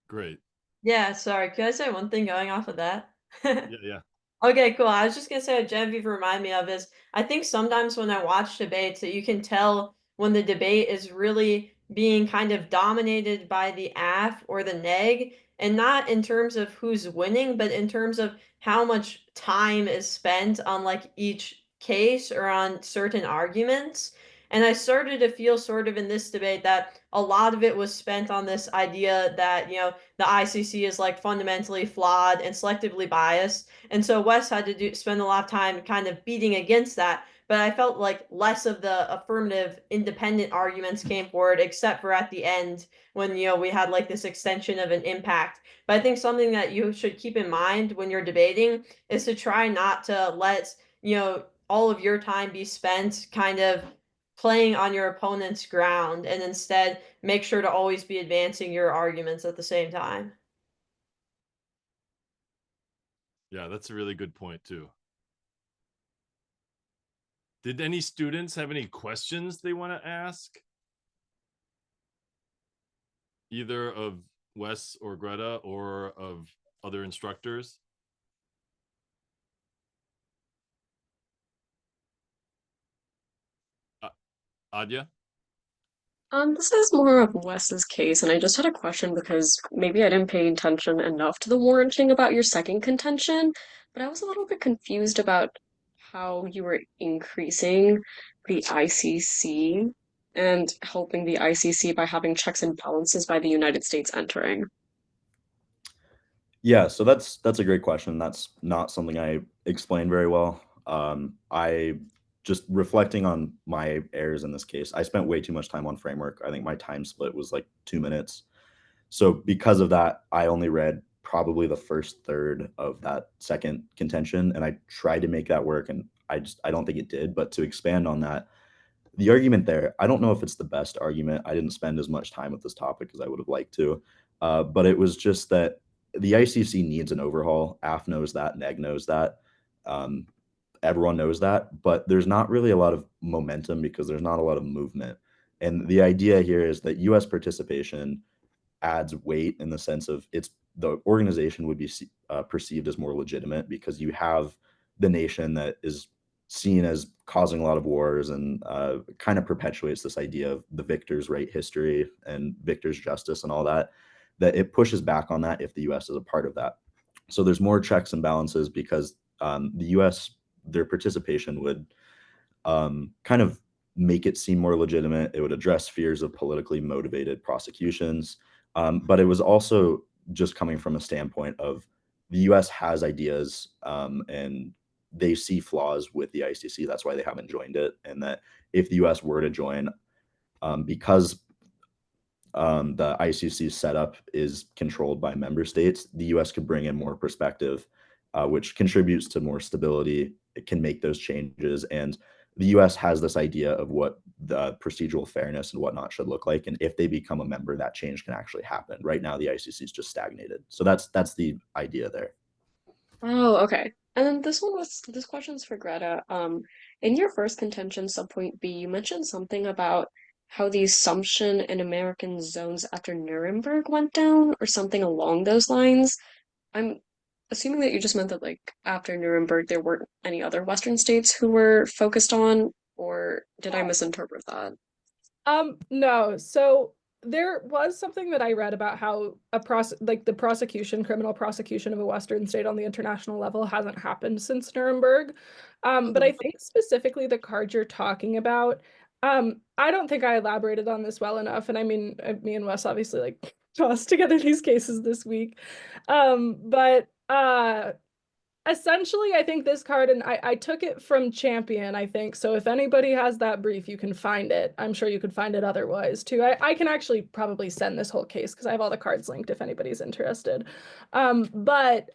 Great. Yeah, sorry. Could I say one thing going off of that? Yeah. Okay, cool. I was just gonna say what Genevieve reminded me of is I think sometimes when I watch debates that you can tell when the debate is really being kind of dominated by the AF or the neg, and not in terms of who's winning, but in terms of how much time is spent on like each case or on certain arguments. And I started to feel sort of in this debate that a lot of it was spent on this idea that, you know, the ICC is like fundamentally flawed and selectively biased. And so Wes had to spend a lot of time kind of beating against that. But I felt like less of the affirmative independent arguments came forward, except for at the end when, you know, we had like this extension of an impact. But I think something that you should keep in mind when you're debating is to try not to let, you know, all of your time be spent kind of playing on your opponent's ground, and instead make sure to always be advancing your arguments at the same time. Yeah, that's a really good point too. Did any students have any questions they want to ask? Either of Wes or Greta or of other instructors? Adya? This is more of Wes's case, and I just had a question because maybe I didn't pay attention enough to the warranting about your second contention, but I was a little bit confused about how you were increasing the ICC and helping the ICC by having checks and balances by the United States entering? Yeah, so that's a great question. That's not something I explained very well. I just reflecting on my errors in this case, I spent way too much time on framework. I think my time split was like 2 minutes. So because of that, I only read probably the first third of that second contention, and I tried to make that work, and I don't think it did. But to expand on that, the argument there, I don't know if it's the best argument. I didn't spend as much time with this topic as I would have liked to, but it was just that the ICC needs an overhaul. AF knows that, NEG knows that. Um, Everyone knows that, but there's not really a lot of momentum because there's not a lot of movement. And the idea here is that US participation adds weight in the sense of the organization would be perceived as more legitimate because you have the nation that is seen as causing a lot of wars and kind of perpetuates this idea of the victor's right history and victor's justice and all that, that it pushes back on that if the US is a part of that. So there's more checks and balances because the US, their participation would kind of make it seem more legitimate. It would address fears of politically motivated prosecutions. But it was also just coming from a standpoint of the US has ideas and they see flaws with the ICC. That's why they haven't joined it. And that if the US were to join, because the ICC setup is controlled by member states, the US could bring in more perspective, which contributes to more stability. It can make those changes. And the US has this idea of what the procedural fairness and whatnot should look like. And if they become a member, that change can actually happen. Right now, the ICC is just stagnated. So that's the idea there. Oh, okay. And then this question's for Greta. In your first contention, subpoint B, you mentioned something about how the assumption in American zones after Nuremberg went down, or something along those lines. I'm assuming that you just meant that like after Nuremberg there weren't any other Western states who were focused on, or did I misinterpret that? No. So there was something that I read about how the criminal prosecution of a Western state on the international level hasn't happened since Nuremberg. But I think specifically the card you're talking about, I don't think I elaborated on this well enough. And I mean, me and Wes obviously like tossed together these cases this week. But essentially, I think this card, and I took it from Champion, I think. So if anybody has that brief, you can find it. I'm sure you could find it otherwise too. I can actually probably send this whole case because I have all the cards linked if anybody's interested. But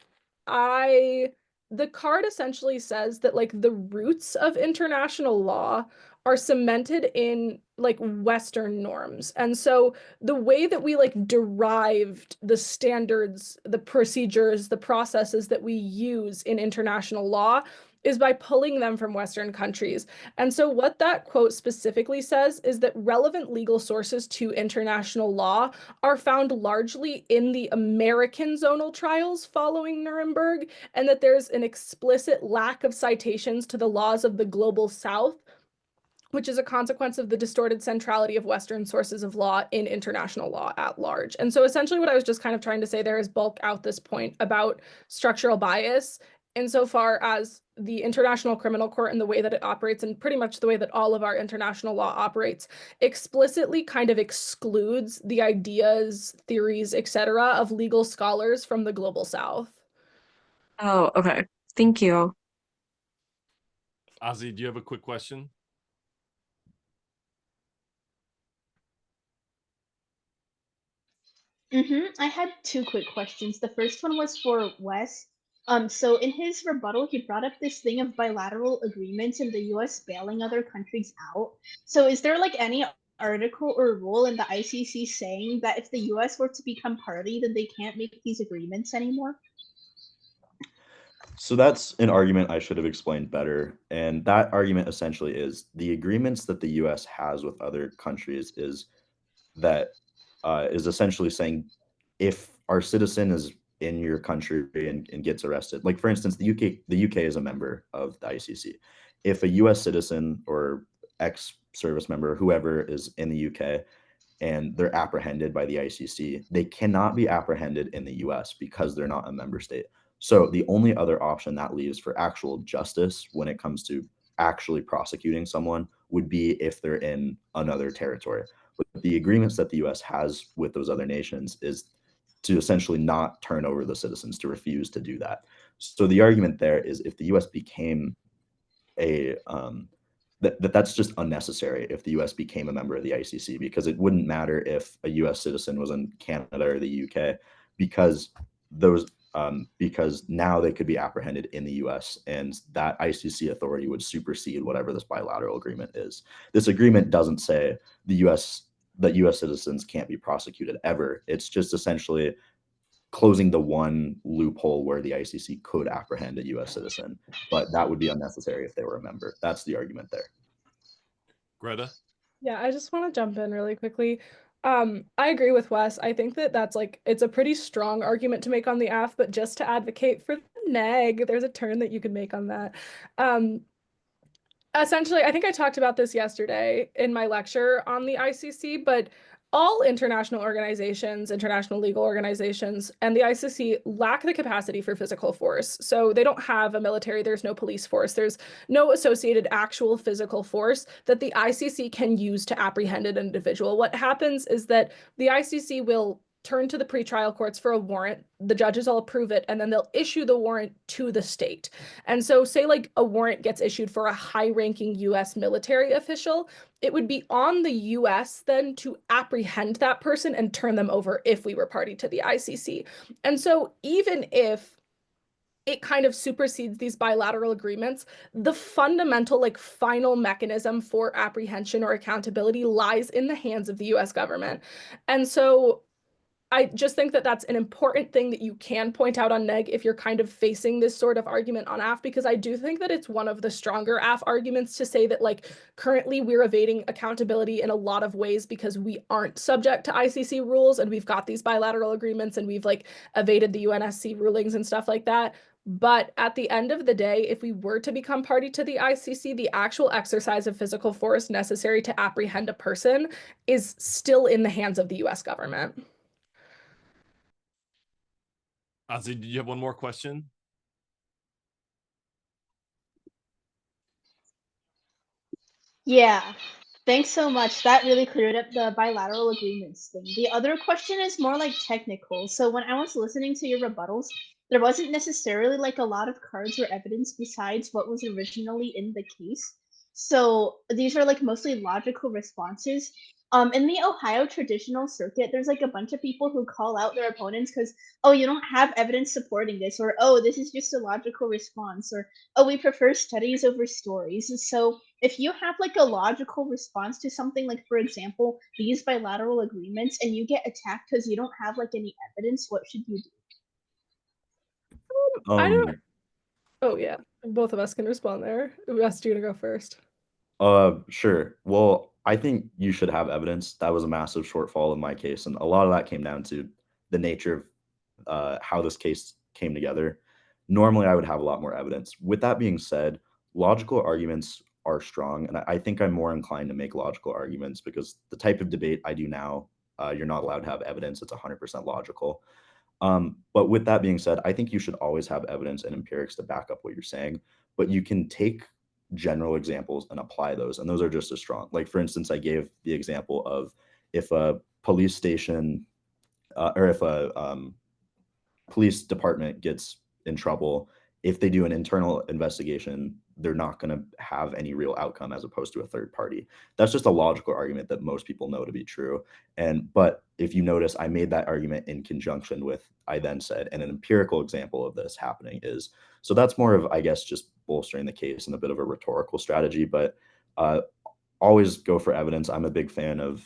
the card essentially says that like the roots of international law are cemented in like Western norms. And so the way that we like derived the standards, the procedures, the processes that we use in international law is by pulling them from Western countries. And so what that quote specifically says is that relevant legal sources to international law are found largely in the American zonal trials following Nuremberg, and that there's an explicit lack of citations to the laws of the global South, which is a consequence of the distorted centrality of Western sources of law in international law at large. And so essentially what I was just kind of trying to say there is bulk out this point about structural bias insofar as the International Criminal Court and the way that it operates, and pretty much the way that all of our international law operates, explicitly kind of excludes the ideas, theories, etc. of legal scholars from the global South. Oh, okay. Thank you. Ozzy, do you have a quick question? I had two quick questions. The first one was for Wes. So in his rebuttal, he brought up this thing of bilateral agreements and the US bailing other countries out. So is there like any article or rule in the ICC saying that if the US were to become party, then they can't make these agreements anymore? So that's an argument I should have explained better. And that argument essentially is the agreements that the US has with other countries is essentially saying if our citizen is in your country and gets arrested, like for instance, the UK is a member of the ICC. If a US citizen or ex-service member, whoever is in the UK, and they're apprehended by the ICC, they cannot be apprehended in the US because they're not a member state. So the only other option that leaves for actual justice when it comes to actually prosecuting someone would be if they're in another territory. But the agreements that the US has with those other nations is to essentially not turn over the citizens, to refuse to do that. So the argument there is if the US became a that's just unnecessary if the US became a member of the ICC, because it wouldn't matter if a US citizen was in Canada or the UK, because those because now they could be apprehended in the US, and that ICC authority would supersede whatever this bilateral agreement is. This agreement doesn't say that US citizens can't be prosecuted ever. It's just essentially closing the one loophole where the ICC could apprehend a US citizen, but that would be unnecessary if they were a member. That's the argument there. Greta? Yeah, I just want to jump in really quickly. I agree with Wes. I think that that's like, it's a pretty strong argument to make on the AF, but just to advocate for the neg, there's a turn that you could make on that. Essentially, I think I talked about this yesterday in my lecture on the ICC, but all international organizations, international legal organizations, and the ICC lack the capacity for physical force. So they don't have a military, there's no police force, there's no associated actual physical force that the ICC can use to apprehend an individual. What happens is that the ICC will turn to the pretrial courts for a warrant, the judges will approve it, and then they'll issue the warrant to the state. And so say like a warrant gets issued for a high-ranking US military official, it would be on the US then to apprehend that person and turn them over if we were party to the ICC. And so even if it kind of supersedes these bilateral agreements, the fundamental, like, final mechanism for apprehension or accountability lies in the hands of the US government. And so I just think that that's an important thing that you can point out on neg if you're kind of facing this sort of argument on AF, because I do think that it's one of the stronger AF arguments to say that, like, currently we're evading accountability in a lot of ways because we aren't subject to ICC rules and we've got these bilateral agreements and we've like evaded the UNSC rulings and stuff like that. But at the end of the day, if we were to become party to the ICC, the actual exercise of physical force necessary to apprehend a person is still in the hands of the US government. Ozzy, did you have one more question? Yeah, thanks so much. That really cleared up the bilateral agreements thing. The other question is more like technical. So when I was listening to your rebuttals, there wasn't necessarily like a lot of cards or evidence besides what was originally in the case. So these are like mostly logical responses. In the Ohio traditional circuit, there's like a bunch of people who call out their opponents because, oh, you don't have evidence supporting this, or oh, this is just a logical response, or oh, we prefer studies over stories. So if you have like a logical response to something, like for example these bilateral agreements, and you get attacked because you don't have like any evidence, what should you do? I don't. Oh yeah, both of us can respond there. Wes, do you want to go first? Sure. Well, I think you should have evidence. That was a massive shortfall in my case, and a lot of that came down to the nature of how this case came together. Normally, I would have a lot more evidence. With that being said, logical arguments are strong, and I think I'm more inclined to make logical arguments because the type of debate I do now, you're not allowed to have evidence. It's 100% logical. But with that being said, I think you should always have evidence and empirics to back up what you're saying, but you can take general examples and apply those, and those are just as strong. Like, for instance, I gave the example of if a police station or if a police department gets in trouble, if they do an internal investigation, they're not going to have any real outcome as opposed to a third party. That's just a logical argument that most people know to be true. But if you notice, I made that argument in conjunction with, I then said, and an empirical example of this happening is, so that's more of, I guess, just bolstering the case and a bit of a rhetorical strategy, but always go for evidence. I'm a big fan of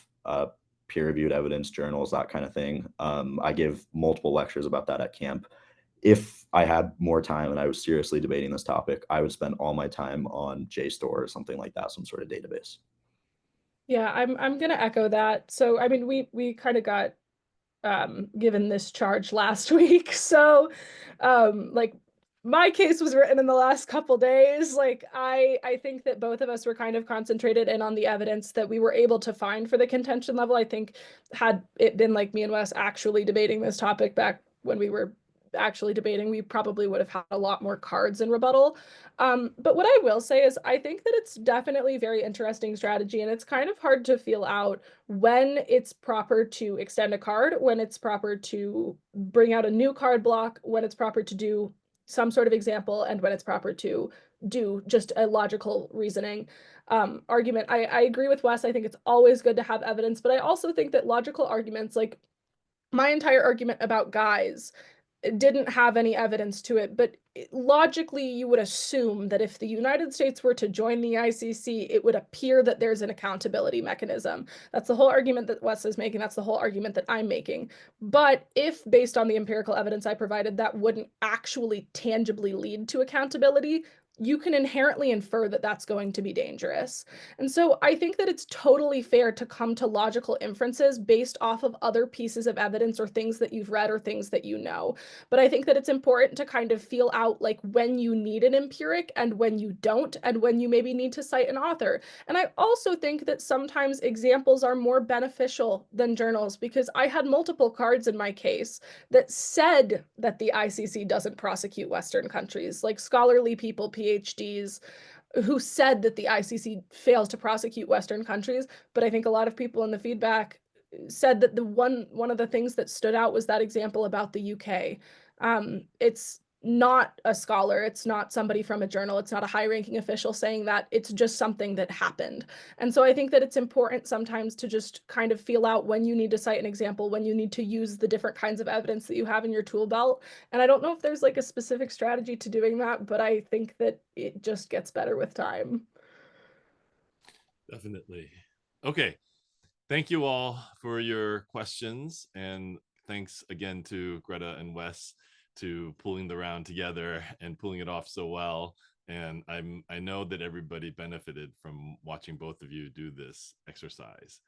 peer-reviewed evidence journals, that kind of thing. I give multiple lectures about that at camp. If I had more time and I was seriously debating this topic, I would spend all my time on JSTOR or something like that, some sort of database. Yeah, I'm gonna echo that. So I mean, we kind of got given this charge last week. So like, my case was written in the last couple days. Like, I think that both of us were kind of concentrated in on the evidence that we were able to find for the contention level. I think had it been like me and Wes actually debating this topic back when we were actually debating, we probably would have had a lot more cards in rebuttal. But what I will say is I think that it's definitely a very interesting strategy, and it's kind of hard to feel out when it's proper to extend a card, when it's proper to bring out a new card block, when it's proper to do some sort of example, and when it's proper to do just a logical reasoning argument. I agree with Wes. I think it's always good to have evidence, but I also think that logical arguments, like my entire argument about guys, didn't have any evidence to it, but logically you would assume that if the United States were to join the ICC, it would appear that there's an accountability mechanism. That's the whole argument that Wes is making. That's the whole argument that I'm making. But if, based on the empirical evidence I provided, that wouldn't actually tangibly lead to accountability, you can inherently infer that that's going to be dangerous. And so I think that it's totally fair to come to logical inferences based off of other pieces of evidence or things that you've read or things that you know. But I think that it's important to kind of feel out like when you need an empiric and when you don't, and when you maybe need to cite an author. And I also think that sometimes examples are more beneficial than journals, because I had multiple cards in my case that said that the ICC doesn't prosecute Western countries, like scholarly people, PhDs, who said that the ICC fails to prosecute Western countries. But I think a lot of people in the feedback said that the one of the things that stood out was that example about the UK. It's not a scholar, it's not somebody from a journal, it's not a high-ranking official saying that, it's just something that happened. And so I think that it's important sometimes to just kind of feel out when you need to cite an example, when you need to use the different kinds of evidence that you have in your tool belt. And I don't know if there's like a specific strategy to doing that, but I think that it just gets better with time. Definitely. Okay. Thank you all for your questions, and thanks again to Greta and Wes to pulling the round together and pulling it off so well. And I know that everybody benefited from watching both of you do this exercise.